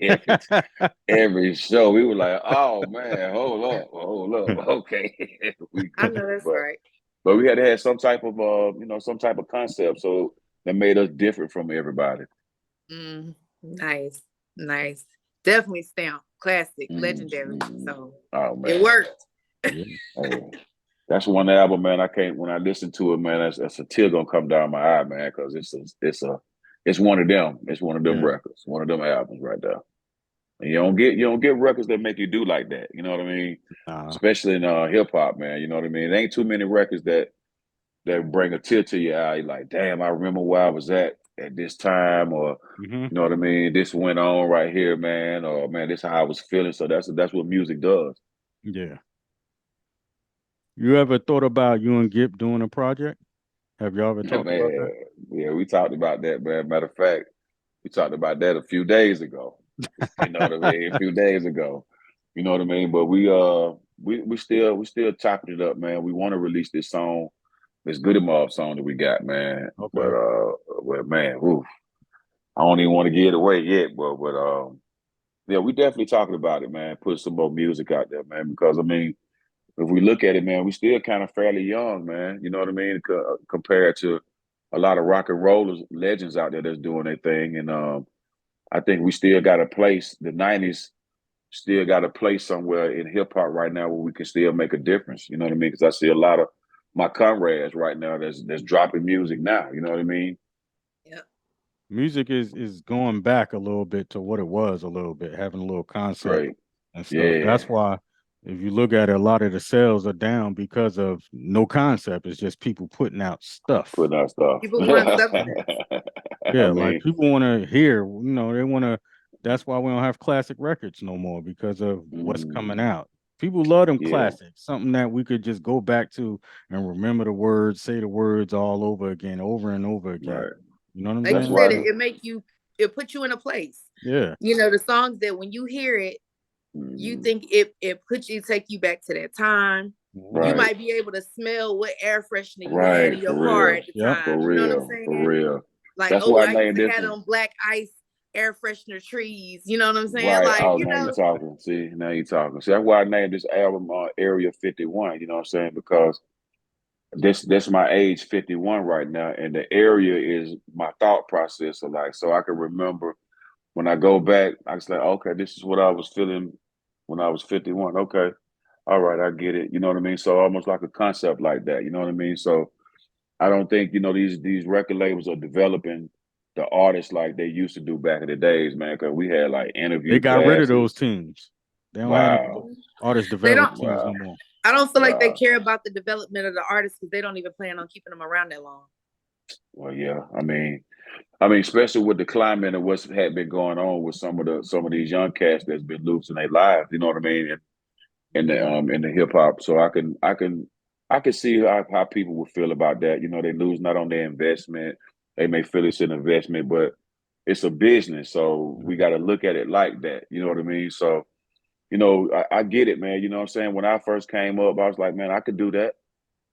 every show. We were like, oh, man, hold up. Okay.
I know that's right.
But we had to have some type of, some type of concept. So that made us different from everybody.
Nice. Definitely stamp. Classic. Legendary. So it worked.
That's one album, man. When I listen to it, man, that's a tear gonna come down my eye, man, because it's one of them. It's one of them records, one of them albums right there. And you don't get records that make you do like that. You know what I mean? Especially in hip hop, man. You know what I mean? There ain't too many records that bring a tear to your eye. You're like, damn, I remember where I was at this time, or you know what I mean? This went on right here, man, or man, this is how I was feeling. So that's what music does.
Yeah. You ever thought about you and Gip doing a project? Have y'all ever talked about that?
Yeah, we talked about that, man. Matter of fact, we talked about that a few days ago. You know what I mean? A few days ago. You know what I mean? But we still chopping it up, man. We want to release this song, this Goodie Mob song that we got, man.
Okay.
But well, man, oof, I don't even want to get it away yet, but yeah, we definitely talking about it, man. Put some more music out there, man. Because I mean, if we look at it, man, we still kind of fairly young, man. You know what I mean? Compared to a lot of rock and rollers, legends out there that's doing their thing, and I think we still got a place. The '90s still got a place somewhere in hip hop right now where we can still make a difference. You know what I mean? Because I see a lot of my comrades right now that's dropping music now. You know what I mean?
Yeah.
Music is going back a little bit to what it was a little bit, having a little concept and stuff.
Yeah.
That's why if you look at it, a lot of the sales are down because of no concept. It's just people putting out stuff.
Putting out stuff.
People want substance.
Yeah,
I
like
mean,
people want to hear, they want to. That's why we don't have classic records no more because of what's coming out. People love them
yeah,
classics, something that we could just go back to and remember the words, say the words all over again, over and over again.
right.
You know what I'm
Like
That's
you
saying?
why.
said, it put you in a place.
Yeah.
The songs that when you hear it, you think it take you back to that time. You
Mhm.
Right,
might be able to smell what air freshener you had
right,
in
for
your car
real,
at the
Yep.
time.
for
You know what I'm
real, for
saying?
real.
Like,
That's
oh,
why I
I used
named
to
this
have
one.
them black ice air freshener trees. You know what I'm saying?
Right.
Like,
Oh, now you talking. See, now you talking. See, that's why I named this album Area 51. You know what I'm saying? Because this my age 51 right now, and the area is my thought process. So I can remember when I go back, I was like, okay, this is what I was feeling when I was 51. Okay, all right, I get it. You know what I mean? So almost like a concept like that. You know what I mean? So I don't think these record labels are developing the artists like they used to do back in the days, man. Because we had like
They
interview
got rid of those
classes.
teams. They don't have no
Wow,
artist
they don't.
development teams no
wow,
more.
I don't feel like they
wow.
care about the development of the artists because they don't even plan on keeping them around that long.
Well, yeah. Especially with the climate and what's had been going on with some of these young cats that's been losing their lives. You know what I mean? In the hip hop. So I can see how people would feel about that. They lose not on their investment. They may feel it's an investment, but it's a business. So we got to look at it like that. You know what I mean? So, I get it, man. You know what I'm saying? When I first came up, I was like, man, I could do that.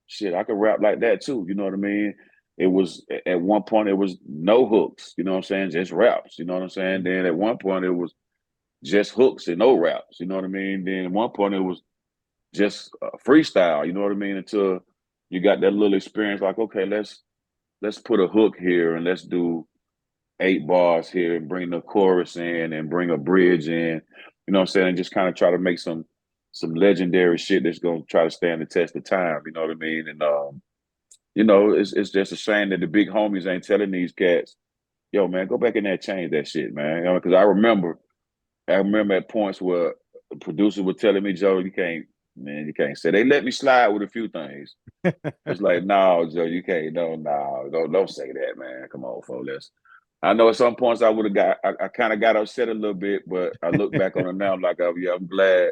Shit, I could rap like that too. You know what I mean? It was at one point it was no hooks. You know what I'm saying? Just raps. You know what I'm saying? Then at one point it was just hooks and no raps. You know what I mean? Then at one point it was just freestyle. You know what I mean? Until you got that little experience, like, okay, let's put a hook here and let's do 8 bars here and bring the chorus in and bring a bridge in. You know what I'm saying? And just kind of try to make some legendary shit that's gonna try to stand the test of time. You know what I mean? And it's just a shame that the big homies ain't telling these cats, yo, man, go back in there and change that shit, man. Because I remember at points where the producer was telling me, Joe, you can't say. They let me slide with a few things. It's like, no, Joe, you can't. No, don't say that, man. Come on, folks. I know at some points I would have I kind of got upset a little bit, but I look back on it now, I'm like, oh yeah, I'm glad.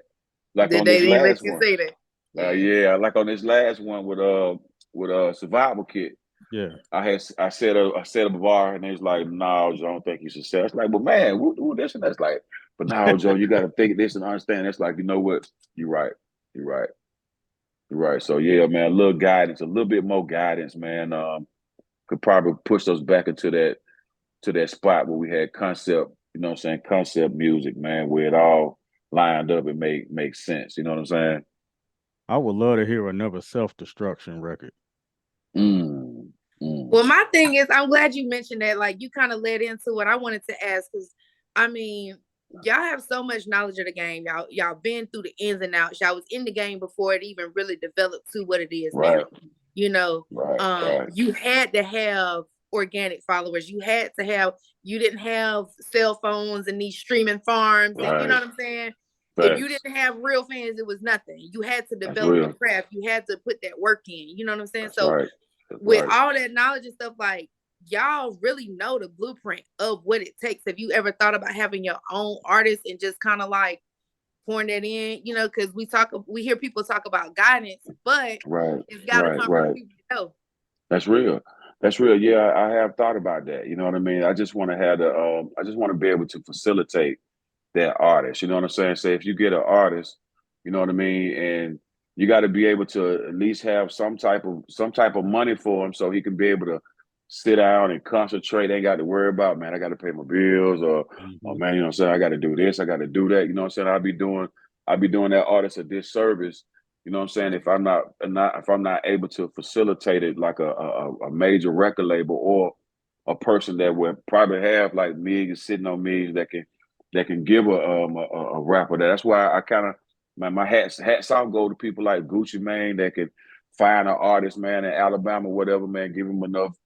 Like
Did
on
they
this
didn't
last
let you
one,
say that? Yeah.
yeah, like on this last one with Survival Kit.
Yeah.
I said a bar and it's like, no, Joe, I don't think you should say it. It's like, but man, who this and that's like, but no, Joe, you gotta think this and understand. It's like, you know what? You're right. You're right. You're right. So yeah, man, a little bit more guidance, man. Could probably push us back into that spot where we had concept, you know what I'm saying, concept music, man, where it all lined up and make sense. You know what I'm saying?
I would love to hear another self-destruction record.
Mm,
Well,
mm.
my thing is, I'm glad you mentioned that. Like, you kind of led into what I wanted to ask because, I mean, y'all have so much knowledge of the game. Y'all been through the ins and outs. Y'all was in the game before it even really developed to what it is
Right,
now. You know,
right.
you had to have organic followers. You didn't have cell phones and these streaming farms, and you know
Right.
what I'm saying. If you
Facts.
didn't have real fans, it was nothing. You had to
That's
develop the
real.
craft. You had to put that work in. You know what I'm saying?
That's
So
right. That's
with
right.
all that knowledge and stuff, like y'all really know the blueprint of what it takes. Have you ever thought about having your own artist and just kind of like pouring that in? Because we hear people talk about guidance, but
Right.
it's got to
Right.
come from the
Right.
people you know.
That's real. That's real. Yeah, I have thought about that. You know what I mean? I just want to have I just want to be able to facilitate that artist. You know what I'm saying? Say if you get an artist, you know what I mean, and you got to be able to at least have some type of money for him so he can be able to sit down and concentrate. Ain't got to worry about, man, I got to pay my bills or
Mhm.
man, you know what I'm saying? I got to do this, I got to do that. You know what I'm saying? I'll be doing that artist a disservice. You know what I'm saying? If I'm not able to facilitate it like a major record label or a person that would probably have like millions sitting on millions that can give a rapper that. That's why I kind of my hats off go to people like Gucci Mane that can find an artist, man, in Alabama, whatever, man, give him enough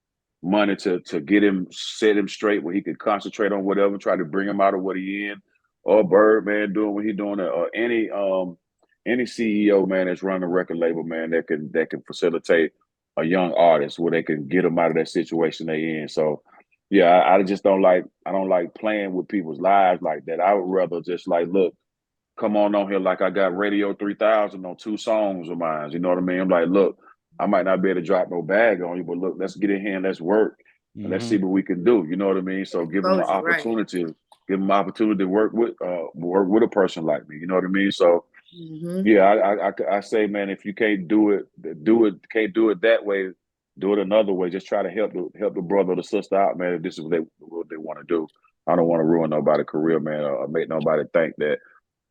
money to get him set him straight where he could concentrate on whatever, try to bring him out of what he in, or Bird, man, doing what he doing, or any CEO, man, that's running a record label, man, that can facilitate a young artist where they can get them out of that situation they in. So yeah, I just don't like playing with people's lives like that. I would rather just like, look, come on here like I got Radio 3000 on 2 songs of mine. You know what I mean? I'm like, look, I might not be able to drop no bag on you, but look, let's get in here and let's work and let's see what we can do. You know what I mean? So give them an opportunity, to work with a person like me. You know what I mean? So yeah, I say, man, if you can't do it can't do it that way, do it another way. Just try to help the brother or the sister out, man. If this is what they want to do. I don't want to ruin nobody's career, man, or make nobody think that,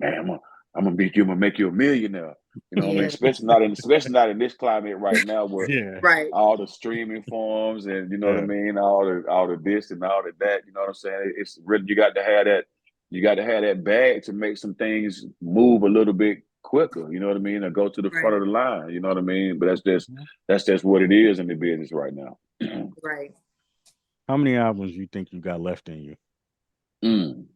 man, I'm gonna make you a millionaire. You know what I mean? Especially not in this climate right now with all the streaming forms and you know what I mean, all the this and all the that. You know what I'm saying? It's really you got to have that bag to make some things move a little bit quicker. You know what I mean? Or go to the front of the line. You know what I mean? But that's just what it is in the business right now.
Right.
How many albums you think you got left in you?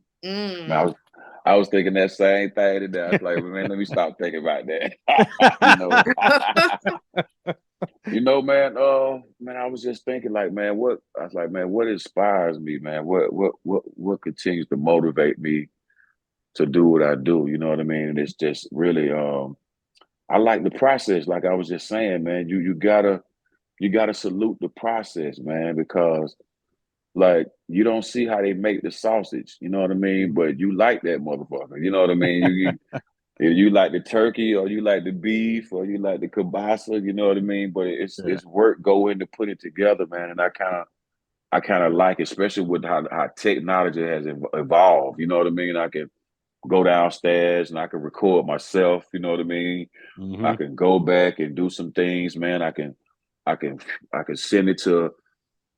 I was thinking that same thing today. I was like, man, let me stop thinking about that. Man, I was just thinking like, man, what inspires me, man? What continues to motivate me to do what I do? You know what I mean? And it's just really, I like the process. Like I was just saying, man, you gotta salute the process, man, because like you don't see how they make the sausage, you know what I mean? But you like that motherfucker, you know what I mean? You like the turkey, or you like the beef, or you like the kielbasa, you know what I mean? But it's work go into put it together, man. And I kind of like, especially with how technology has evolved. You know what I mean? I can go downstairs and I can record myself. You know what I mean? I can go back and do some things, man. I can send it to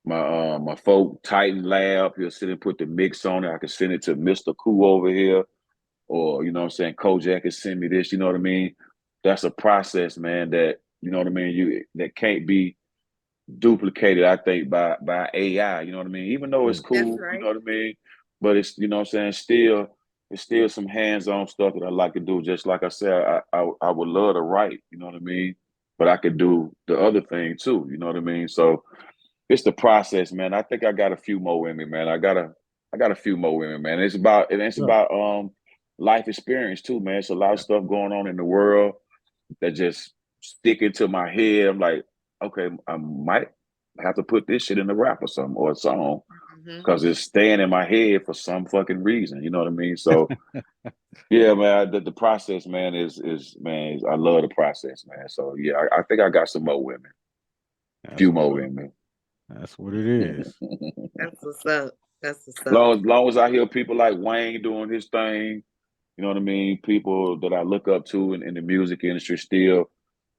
my folk Titan Lab. He'll sit and put the mix on it. I can send it to Mr. Koo over here, or you know what I'm saying, Kojak can send me this. You know what I mean? That's a process, man. That you know what I mean. That can't be duplicated, I think, by AI. You know what I mean? Even though it's cool, you know what I mean. But it's you know what I'm saying. It's still some hands-on stuff that I like to do. Just like I said, I would love to write. You know what I mean? But I could do the other thing too. You know what I mean? So. It's the process, man. I think I got a few more in me, man. I got a few more in me, man. It's about life experience too, man. It's a lot of stuff going on in the world that just stick into my head. I'm like, okay, I might have to put this shit in a rap or something or a song because it's staying in my head for some fucking reason. You know what I mean? So yeah, man. The process, man, is man. I love the process, man. So yeah, I think I got some more women, a few more women.
That's what it is.
That's what's up. That's what's up.
Long as I hear people like Wayne doing his thing, you know what I mean? People that I look up to in the music industry still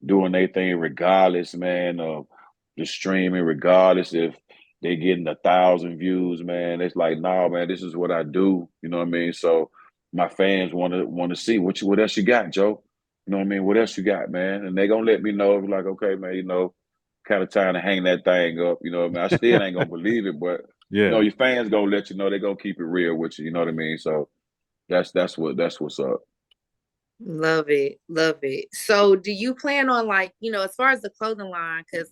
doing their thing regardless, man, of the streaming, regardless if they getting 1,000 views, man. It's like, nah, man, this is what I do. You know what I mean? So my fans want to see what else you got, Joe. You know what I mean? What else you got, man? And they gonna let me know, like, okay, man, you know, kind of trying to hang that thing up. You know what I mean? I still ain't gonna believe it, but you know, your fans gonna let you know. They gonna keep it real with you. You know what I mean? So that's what's up.
Love it. So do you plan on, like, you know, as far as the clothing line, because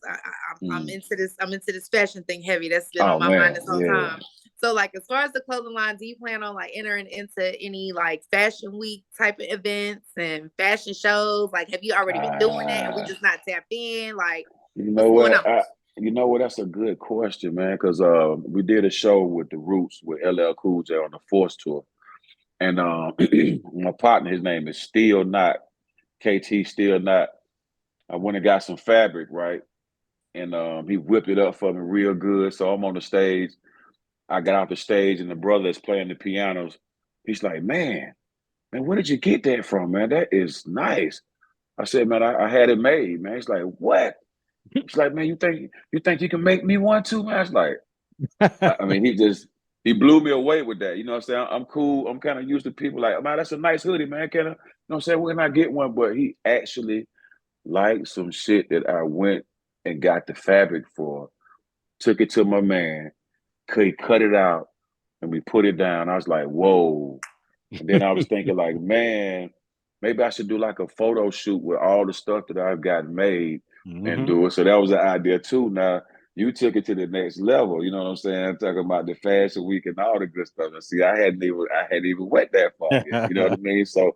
I'm into this fashion thing heavy. That's been on my mind this whole time. So like, as far as the clothing line, do you plan on like entering into any like fashion week type of events and fashion shows? Like, have you already been doing that and we just not tapped in? Like,
you know what? That's a good question, man. Because we did a show with the Roots with LL Cool J on the Force tour, and my partner, his name is Still Not KT. Still Not. I went and got some fabric, right, and he whipped it up for me real good. So I'm on the stage. I got off the stage, and the brother that's playing the pianos, he's like, man, where did you get that from, man? That is nice. I said, man, I had it made, man. He's like, what? He's like, man, you think you can make me one too, man? I was like, I mean, he blew me away with that. You know what I'm saying? I'm cool. I'm kind of used to people like, man, that's a nice hoodie, man. Can I, you know what I'm saying? When I get one, but he actually liked some shit that I went and got the fabric for, took it to my man, he cut it out, and we put it down. I was like, whoa. And then I was thinking like, man, maybe I should do like a photo shoot with all the stuff that I've gotten made and
Mm-hmm.
do it. So that was an idea too. Now you took it to the next level. You know what I'm saying? I'm talking about the fashion week and all the good stuff. And see, I hadn't even went that far yet. You know what I mean? So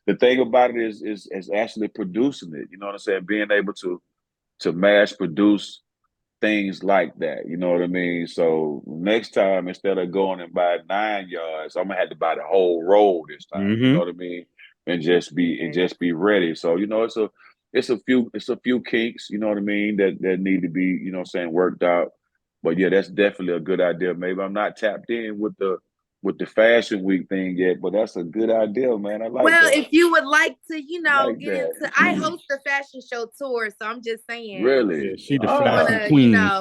the thing about it is actually producing it. You know what I'm saying? Being able to mass produce things like that. You know what I mean? So next time, instead of going and buy 9 yards, I'm gonna have to buy the whole roll this time. You know
Mm-hmm.
what I mean? And just be ready. So it's a few kinks. You know what I mean? That need to be worked out. But yeah, that's definitely a good idea. Maybe I'm not tapped in with the fashion week thing yet, but that's a good idea, man. I like
Well,
that.
if you would like to,
Like
get into, I
that.
host a fashion show tour, so I'm just saying,
Really?
Yeah, she the
if you
fashion
Ah,
wanna,
queen.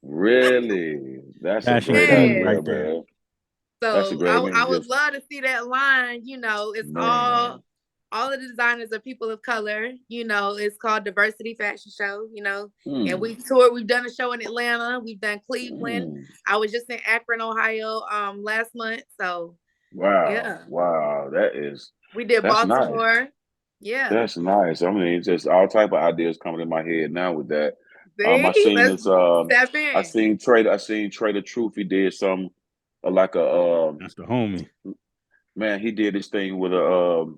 really? That's a
Fashion
great
queen
yeah.
idea,
right there.
man. That's a
So
great
I
man.
would
Just
love to see that line. It's
man.
all of the designers are people of color. It's called Diversity Fashion Show. And
Mm,
we've toured. We've done a show in Atlanta. We've done Cleveland.
mm.
I was just in Akron, Ohio, last month. So
Wow.
yeah,
Wow.
we did
That's nice.
Baltimore. Yeah.
That's nice. I mean, it's just all type of ideas coming in my head now with that. I
See,
seen
let's
this.
step
I
in.
seen Trader Truth. He did some like a
That's the homie.
man. He did this thing with the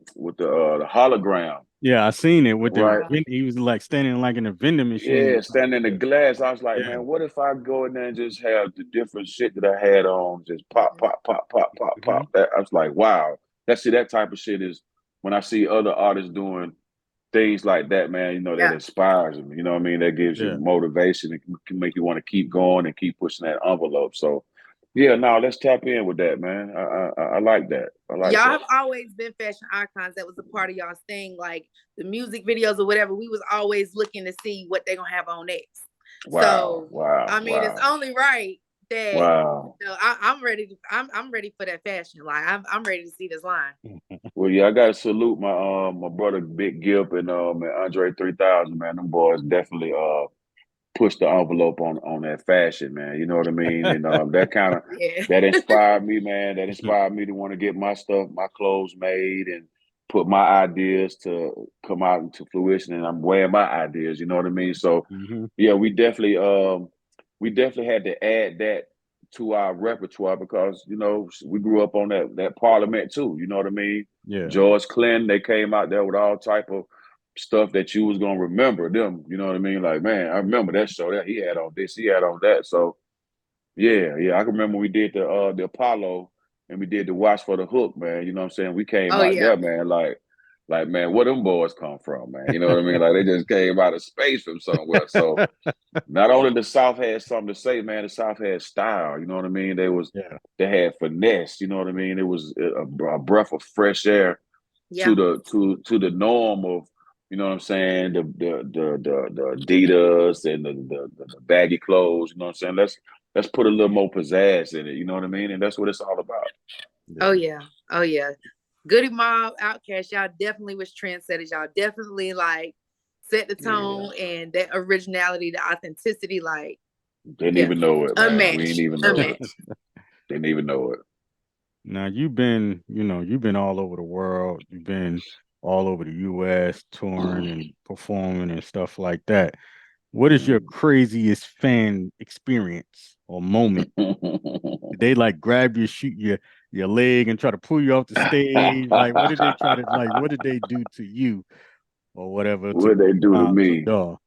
hologram,
Yeah, I seen it with the
right?
he was like standing like in a vending machine.
Yeah, standing in the glass. I was like,
Yeah.
man, what if I go in there and just have the different shit that I had on, just pop,
Mhm.
pop, pop, pop, pop,
Hmm.
pop. That I was like, wow. That type of shit is when I see other artists doing things like that, man, that
Yeah.
inspires me. You know what I mean? That gives you
Yeah.
motivation. It can make you want to keep going and keep pushing that envelope. So yeah, no, let's tap in with that, man. I like that. I like
Y'all
that.
have always been fashion icons. That was a part of y'all's thing, like the music videos or whatever. We was always looking to see what they're gonna have on next.
Wow,
So
wow,
I mean, it's
wow,
only right that
wow.
I'm ready to. I'm ready for that fashion. Like I'm ready to see this line.
Well, yeah, I gotta salute my brother Big Gip and Andre 3000, man. Them boys definitely push the envelope on that fashion, man. You know what I mean? And
Yeah.
that inspired me, man. That inspired me to want to get my stuff, my clothes made and put my ideas to come out into fruition. And I'm wearing my ideas, you know what I mean? So
Hmm.
yeah, we definitely had to add that to our repertoire because, we grew up on that Parliament too, you know what I mean?
Yeah.
George Clinton, they came out there with all type of stuff that you was gonna remember them. You know what I mean? Like, man, I remember that show that he had on this, he had on that. So yeah, yeah, I can remember we did the Apollo and we did the Watch for the Hook, man. You know what I'm saying? We came
Oh
out
yeah.
there, man, like man, where them boys come from, man? You know what I mean? Like they just came out of space from somewhere. So not only the South had something to say, man, the South had style. You know what I mean?
Yeah.
They had finesse. You know what I mean? It was a breath of fresh air to
Yeah.
the norm of, you know what I'm saying, the Adidas and the baggy clothes. You know what I'm saying? Let's put a little more pizzazz in it. You know what I mean? And that's what it's all about.
Oh
Yeah.
yeah. Oh yeah. Goody Mob, Outkast, y'all definitely was trendsetters. Y'all definitely like set the
Yeah,
tone and that originality, the authenticity, like
didn't
yeah,
even know it, man. We didn't
unmatched,
even know it.
unmatched.
Didn't even know it.
Now you've been all over the world. You've been all over the US touring and performing and stuff like that. What is your craziest fan experience or moment? Did they like grab your shoot your leg and try to pull you off the stage? Like what did they try to like what did they do to you or whatever to
What they do to me?
y'all?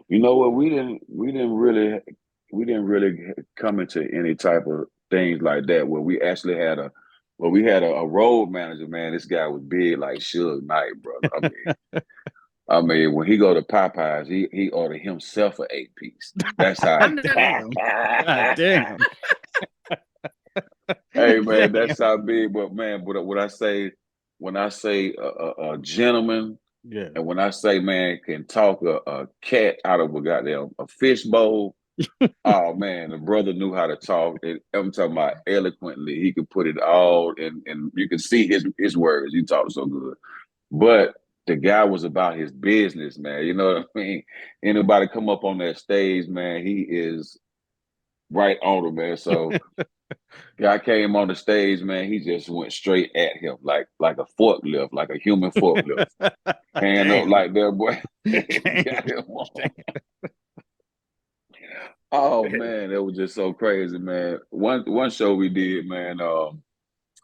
You know what? We didn't really come into any type of things like that where we had a road manager, man. This guy was big like Suge Knight, brother. I mean, when he go to Popeyes, he order himself an 8-piece. That's how.
God damn. God damn.
Hey man,
Damn.
that's how big. But man, but when I say a gentleman,
Yeah.
and when I say man can talk a cat out of a goddamn a fish bowl. Oh man, the brother knew how to talk. I'm talking about eloquently. He could put it all, and you can see his words. He talked so good, but the guy was about his business, man. You know what I mean? Anybody come up on that stage, man, he is right on him, man. So guy came on the stage, man. He just went straight at him like a forklift, like a human forklift. Hand up
Damn.
like that, boy.
Damn.
Got him on. Oh man, it was just so crazy, man. One show we did, man.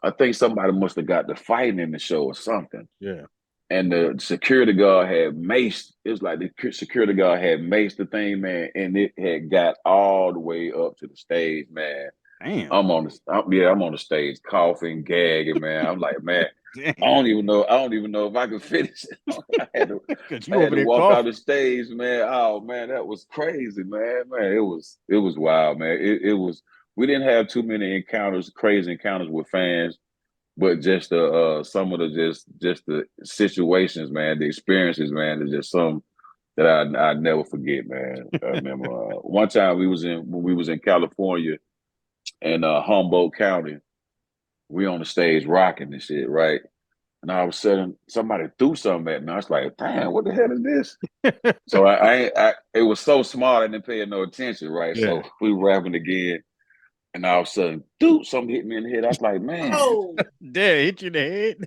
I think somebody must have got the fighting in the show or something.
Yeah.
And the security guard had maced. It was like the security guard had maced the thing, man, and it had got all the way up to the stage, man.
Damn.
I'm on the stage coughing, gagging, man. I'm like, man,
Damn.
I don't even know if I could finish it. I had to walk out the stage, man. Oh man, that was crazy, man. Man, it was wild, man. It was. We didn't have too many crazy encounters with fans, but just some of the just the situations, man, the experiences, man, is just some that I never forget, man. I remember one time when we was in California in Humboldt County, we on the stage rocking and shit, right? And all of a sudden, somebody threw something at me. I was like, "Damn, what the hell is this?" So it was so small, I didn't pay no attention, right?
Yeah.
So we were rapping again, and all of a sudden, dude, something hit me in the head. I was like, "Man,
Oh,
Dad hit you in the head.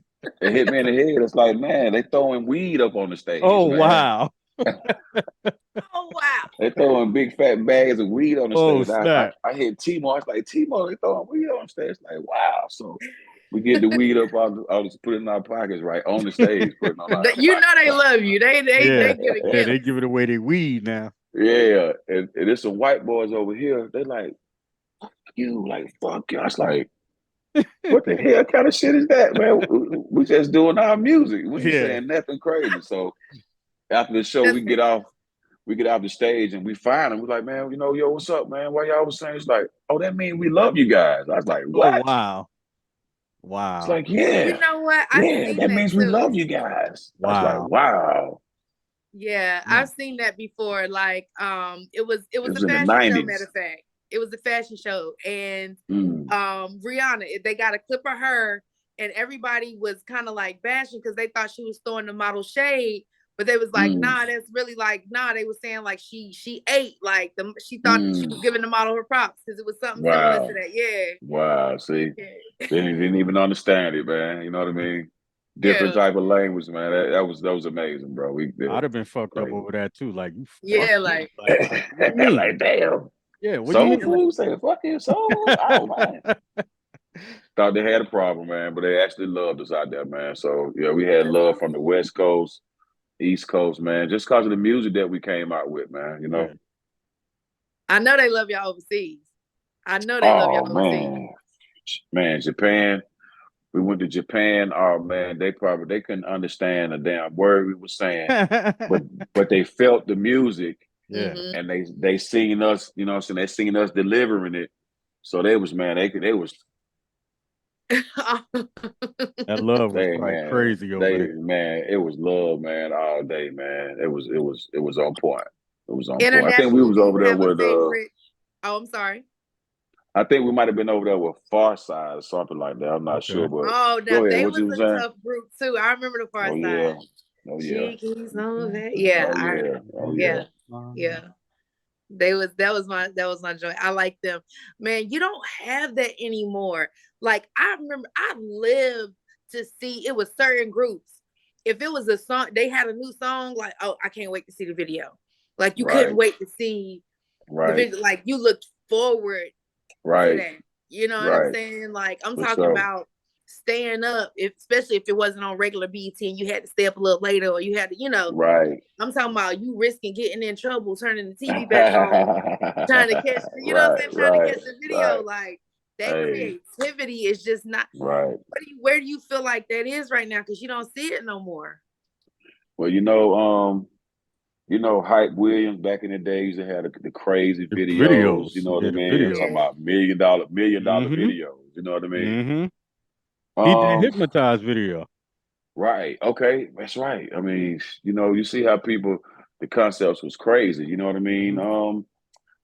it hit me in the head." It's like, man, they throwing weed up on the stage.
Oh
man.
wow.
oh wow.
They throwing big fat bags of weed on the
Oh,
stage.
snap.
I hit Timo. I was like, Timo, they throwing weed on the stage. Like, wow. So we get the weed up, I'll just put it in our pockets, right on the stage, putting on our
You know they love you. They give it
Yeah,
gifts.
they giving away their weed now.
Yeah, and there's some white boys over here. They like, fuck you, like fuck you. I was like, what the hell kind of shit is that, man? We just doing our music. We ain't saying nothing crazy. So after the show, we get off the stage and we find them. We're like, man, yo, what's up, man? Why y'all was saying? It's like, oh, that means we love you guys. I was like, what?
Oh wow. Wow.
It's like, yeah.
You know what?
That means we love you guys.
Wow.
I was like, wow.
Yeah, I've seen that before. Like, it was a
in the
fashion show,
90s.
matter of fact. It was a fashion show. And Rihanna, they got a clip of her, and everybody was kind of like bashing because they thought she was throwing the model shade. But they was like, nah, that's really like, nah, they were saying like she ate, like she thought she was giving the model her props because it was something similar to that. Yeah.
Wow. See,
Yeah.
they didn't even understand it, man. You know what I mean? Different type of language, man. That was amazing, bro.
I'd have been fucked up over that too. Like,
like
like damn.
Yeah, what
soul
do you mean?
food saying fucking soul? Oh man. Thought they had a problem, man, but they actually loved us out there, man. So yeah, we had love from the West Coast, East Coast, man, just because of the music that we came out with, man. You know.
I know they love y'all overseas. I know they love y'all overseas.
Man, Japan. We went to Japan. Oh man, they couldn't understand a damn word we were saying, but they felt the music.
Yeah.
And they seen us, you know what I'm saying? They seen us delivering it. So they was
that love was like crazy over there.
Man, it was love, man, all day, man. It was on point. It was on point. I think
International,
we was over there with
oh, I'm sorry.
I think we might have been over there with Far Side or something like that. I'm not sure, but
no, they was a tough group too. I remember the Far Side.
Yeah.
Oh yeah. Yeah. That was my joint. I like them. Man, you don't have that anymore. Like I remember I lived to see it was certain groups. If it was a song, they had a new song, like, oh, I can't wait to see the video. Like you couldn't wait to see the video. Like you looked forward to that. You know what I'm saying? Like I'm talking about staying up, especially if it wasn't on regular BT and you had to stay up a little later or you had to, I'm talking about you risking getting in trouble, turning the TV back on, trying to catch, you know what I'm saying? Trying to catch the video. Like that creativity is just not where do you feel like that is right now? Because you don't see it no more.
Well, Hype Williams back in the day used to have the crazy videos. You know what I mean? I'm talking about million dollar videos. You know what I mean?
He did Hypnotize video.
Right. Okay. That's right. I mean, you see how the concepts was crazy. You know what I mean?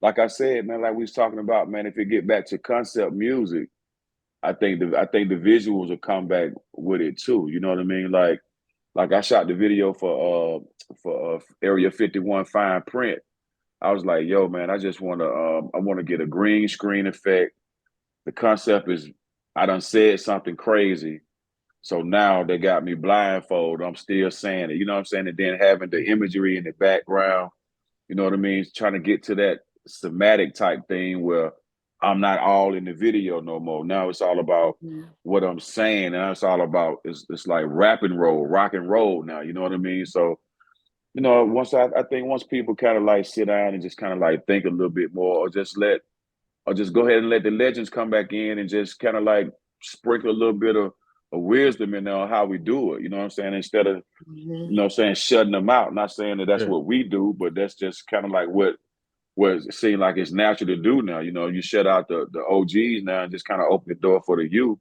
Like I said, man, like we was talking about, man, if you get back to concept music, I think the visuals will come back with it too. You know what I mean? Like I shot the video for Area 51 Fine Print. I was like, yo, man, I just want to I want to get a green screen effect. The concept is I done said something crazy. So now they got me blindfold. I'm still saying it. You know what I'm saying? And then having the imagery in the background, you know what I mean? Trying to get to that somatic type thing where I'm not all in the video no more. Now it's all about what I'm saying. And it's all about, it's like rap and roll, rock and roll now. You know what I mean? So, you know, I think once people kind of like sit down and just kind of like think a little bit more or just go ahead and let the legends come back in and just kind of like sprinkle a little bit of wisdom in there on how we do it. You know what I'm saying? Instead of, you know what I'm saying, shutting them out. Not saying that that's what we do, but that's just kind of like what it seems like it's natural to do now. You know, you shut out the OGs now and just kind of open the door for the youth,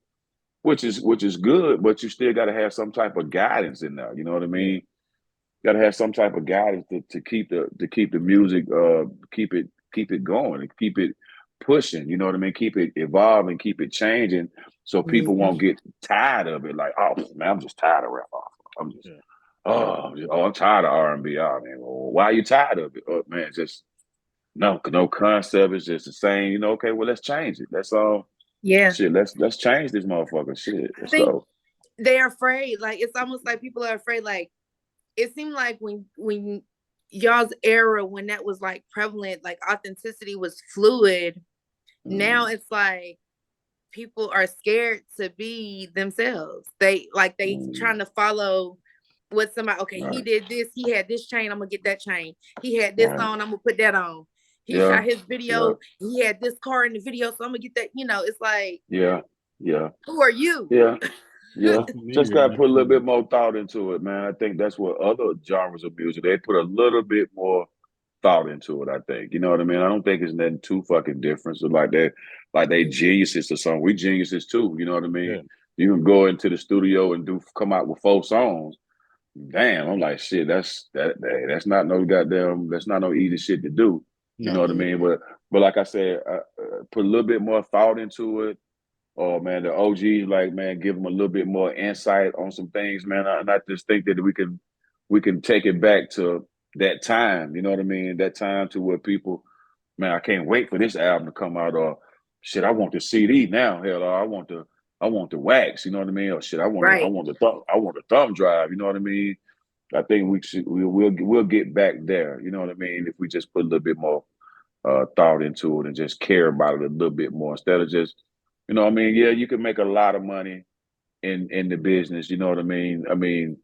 which is good, but you still got to have some type of guidance in there. You know what I mean? Got to have some type of guidance to keep the music keep it going and keep it pushing. You know what I mean? Keep it evolving, keep it changing, so people won't get tired of it. Like, oh man, I'm just tired of rap. I'm just I'm tired of R&B. Oh man, well, why are you tired of it? Oh man, just no concept. It's just the same. You know? Okay, well let's change it. That's all.
Yeah.
Shit, let's change this motherfucker. Shit, let's go.
They're afraid. Like it's almost like people are afraid. Like it seemed like when y'all's era, when that was like prevalent, like authenticity was fluid. Now it's like people are scared to be themselves. They trying to follow what somebody. Okay, he did this. He had this chain. I'm gonna get that chain. He had this on. I'm gonna put that on. He shot his video. He had this car in the video, so I'm gonna get that. You know, it's like who are you?
Yeah, just got to put a little bit more thought into it, man. I think that's what other genres of music, they put a little bit more thought into it, I think. You know what I mean? I don't think it's nothing too fucking different. So like they geniuses or something. We geniuses too, you know what I mean? Yeah. You can go into the studio and come out with 4 songs. Damn, I'm like, shit, that's not no goddamn, that's not no easy shit to do. You know what I mean? But like I said, put a little bit more thought into it. Oh man, the OGs, like, man, give them a little bit more insight on some things, man. And I just think that we can take it back to that time. You know what I mean? That time to where people, man, I can't wait for this album to come out. Or shit, I want the CD now. Hell, or I want the wax. You know what I mean? Or shit, I want the thumb drive. You know what I mean? I think we'll get back there. You know what I mean? If we just put a little bit more thought into it and just care about it a little bit more instead of just. You know what I mean? Yeah, you can make a lot of money in the business. You know what I mean? I mean,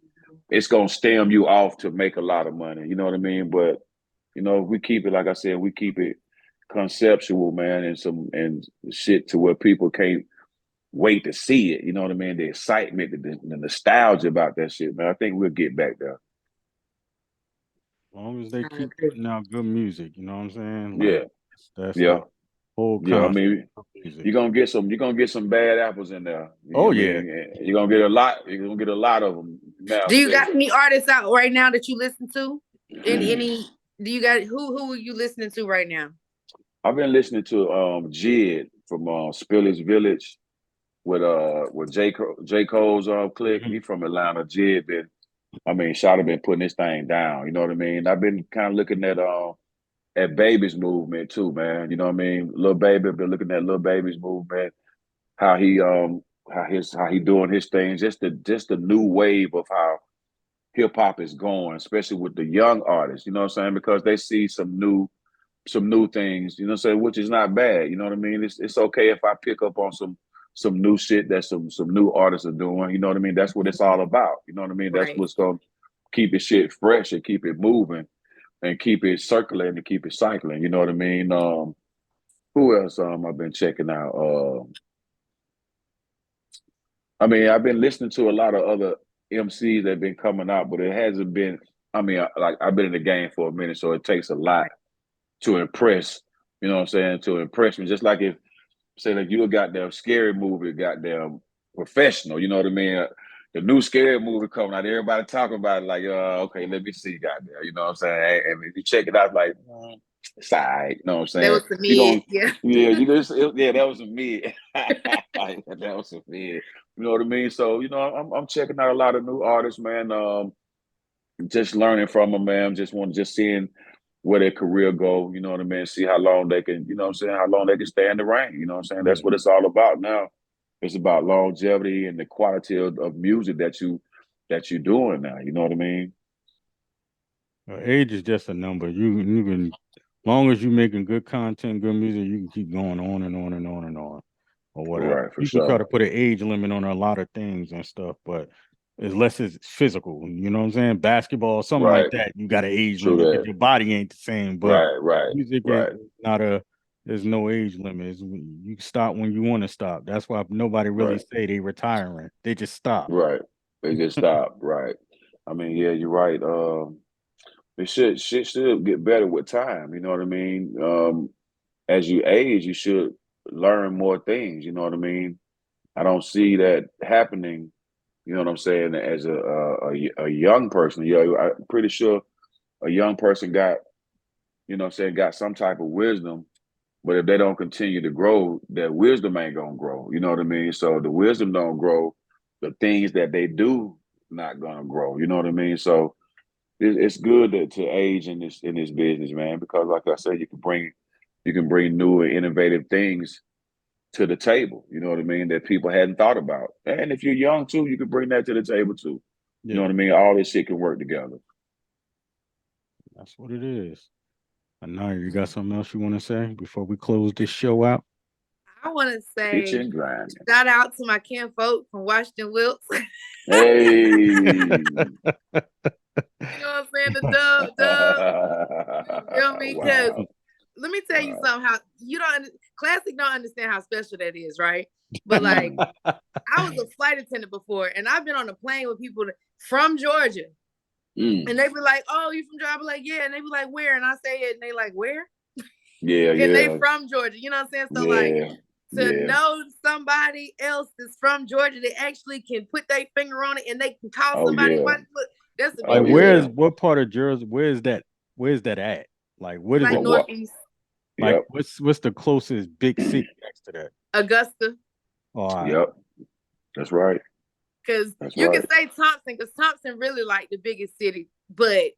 it's going to stem you off to make a lot of money. You know what I mean? But, you know, we keep it, like I said, we keep it conceptual, man, and shit to where people can't wait to see it. You know what I mean? The excitement, the nostalgia about that shit, man. I think we'll get back there.
As long as they keep putting out good music, you know what I'm saying?
Like,
that's the whole concept.
I mean, you're gonna get some bad apples in there. You're gonna get a lot. You're gonna get a lot of them. Now,
do you got any artists out right now that you listen to? Any? Do you got who are you listening to right now?
I've been listening to Jid from Spillage Village with J. Cole's clique. He from Atlanta. Jid Shawty been putting this thing down. You know what I mean? I've been kind of looking at Baby's movement too, man. You know what I mean? Lil Baby, been looking at Lil Baby's movement, how he doing his things, just the new wave of how hip hop is going, especially with the young artists, you know what I'm saying? Because they see some new things, you know what I'm saying, which is not bad. You know what I mean? It's okay if I pick up on some new shit that some new artists are doing, you know what I mean? That's what it's all about. You know what I mean? That's what's gonna keep it shit fresh and keep it moving. And keep it circulating and keep it cycling. You know what I mean? Who else I've been checking out? I've been listening to a lot of other MCs that have been coming out, but it hasn't been, I've been in the game for a minute, so it takes a lot to impress, you know what I'm saying, to impress me. Just like if, say, like you a goddamn scary movie, goddamn professional, you know what I mean? The new scary movie coming out, everybody talking about it like, okay, let me see, goddamn, you know what I'm saying? And if you check it out, like, it's all right, you know what I'm saying?
That was the mid,
that was a mid. That was a mid. You know what I mean? So, you know, I'm checking out a lot of new artists, man. Just learning from them, man. Just seeing where their career go, you know what I mean? See how long they can, you know what I'm saying, how long they can stay in the ring, you know what I'm saying? That's what it's all about now. It's about longevity and the quality of music that you're doing now, you know what I mean?
Age is just a number. You can, long as you're making good content, good music, you can keep going on and on and on and on, or whatever.
Right, for
People try
sure.
to put an age limit on a lot of things and stuff, but unless it's physical, you know what I'm saying? Basketball, something like
Right.
that, you got an age
True
limit because
that.
your body ain't the same. But
Right.
music
Right.
is not a. There's no age limit. You stop when you want to stop. That's why nobody really
Right.
say they retiring. They just stop.
Right. They just stop. Right. I mean, yeah, you're right. It shit should get better with time. You know what I mean? As you age, you should learn more things. You know what I mean? I don't see that happening. You know what I'm saying? As a young person, I'm pretty sure a young person got, you know what I'm saying, got some type of wisdom. But if they don't continue to grow, their wisdom ain't gonna grow. You know what I mean? So the wisdom don't grow, the things that they do not gonna grow. You know what I mean? So it's good to age in this business, man, because like I said, you can bring new and innovative things to the table. You know what I mean? That people hadn't thought about. And if you're young too, you can bring that to the table too. You know what I mean? All this shit can work together.
That's what it is. Anaya, you got something else you want to say before we close this show out?
I want to say
Pitchin Grindnin.
shout out to my kinfolk from Washington Wilkes.
Hey.
You know what I'm saying? The dub. You feel me? Because let me tell you something. How you don't Klassik don't understand how special that is, right? But like, I was a flight attendant before, and I've been on a plane with people from Georgia, and they be like, "Oh, you from Georgia?" I be like, "Yeah," and they be like, "Where?" And I say it, and they like, "Where?"
Yeah,
and they from Georgia. You know what I'm saying? So like, to know somebody else is from Georgia that actually can put their finger on it and they can call somebody. That's a
like, where's what part of Jersey? Where's that at? Like, what is
like
it?
Northeast.
Like, what's the closest big city next to that?
Augusta.
Oh,
Yep, that's right.
Because you can say Thompson, because Thompson really like the biggest city, but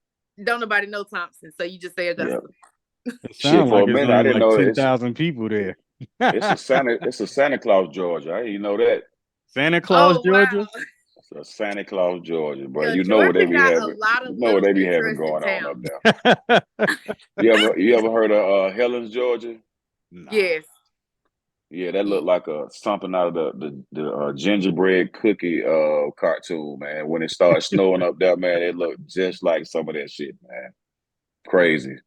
don't nobody know Thompson, so you just say Augusta.
It sounds like it's only like 10,000
it's,
people there.
it's a Santa Claus, Georgia. I didn't know that.
Santa Claus, Georgia.
Wow.
It's a Santa Claus, Georgia, bro.
Yeah,
you know what they be having.
A lot of
you know what they be having
interesting
going
towns.
on up there. you ever heard of Helen's, Georgia?
Nah. Yes.
Yeah, that looked like something out of the gingerbread cookie cartoon, man. When it started snowing up there, man, it looked just like some of that shit, man. Crazy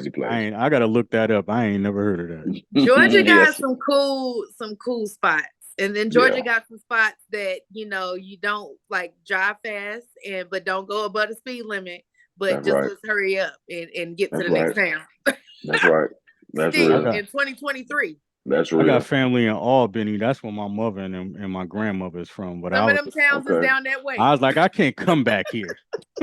place.
I gotta look that up. I ain't never heard of that.
Georgia got some cool spots. And then Georgia got some spots that, you know, you don't like drive fast but don't go above the speed limit. But let's hurry up and get to the next town.
That's right. That's real.
In 2023.
That's real.
I got family in Albany. That's where my mother and my grandmother is from. But
some of them towns is down that way.
I was like, I can't come back here.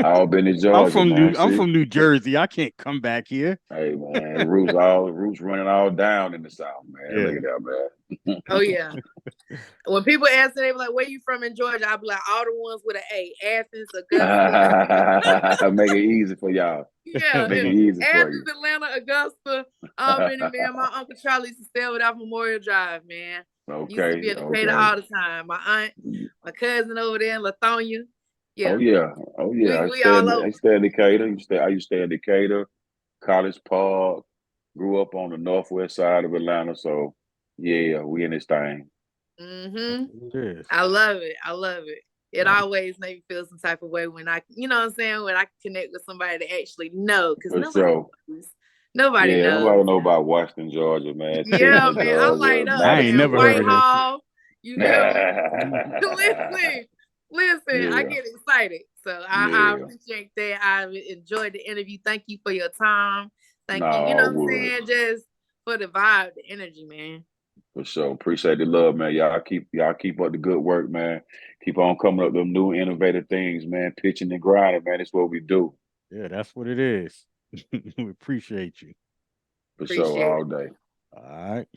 Albany, Georgia.
I'm from New Jersey. I can't come back here.
Hey man, roots running all down in the South, man. Yeah. Look at that, man.
Oh yeah. When people ask me, they be like, "Where you from in Georgia?" I be like, "All the ones with an A, Athens, Augusta."
Make it easy for y'all.
Yeah,
make it easy
Athens,
for you.
Atlanta, Augusta. Man, my Uncle Charlie used to stay over off Memorial Drive, man.
Okay.
Used to be at Decatur all the time. My aunt, my cousin over there in Lithonia. Yeah.
Oh yeah. I stay in Decatur. I used to stay in Decatur, College Park. Grew up on the northwest side of Atlanta, so yeah, we in this thing.
Mm-hmm. I love it. It always makes me feel some type of way when you know what I'm saying, when I connect with somebody that actually know, because nobody knows.
Nobody know about Washington, Georgia, man.
Yeah, man. I'm like,
I ain't never heard of
Whitehall. You know, listen. I get excited, so I appreciate that. I enjoyed the interview. Thank you for your time. Thank you. You know what I'm saying, just for the vibe, the energy, man.
For sure. Appreciate the love, man. Y'all keep up the good work, man. Keep on coming up with them new innovative things, man. Pitching and grinding, man. It's what we do.
Yeah, that's what it is. We appreciate you.
For sure, all day.
All right.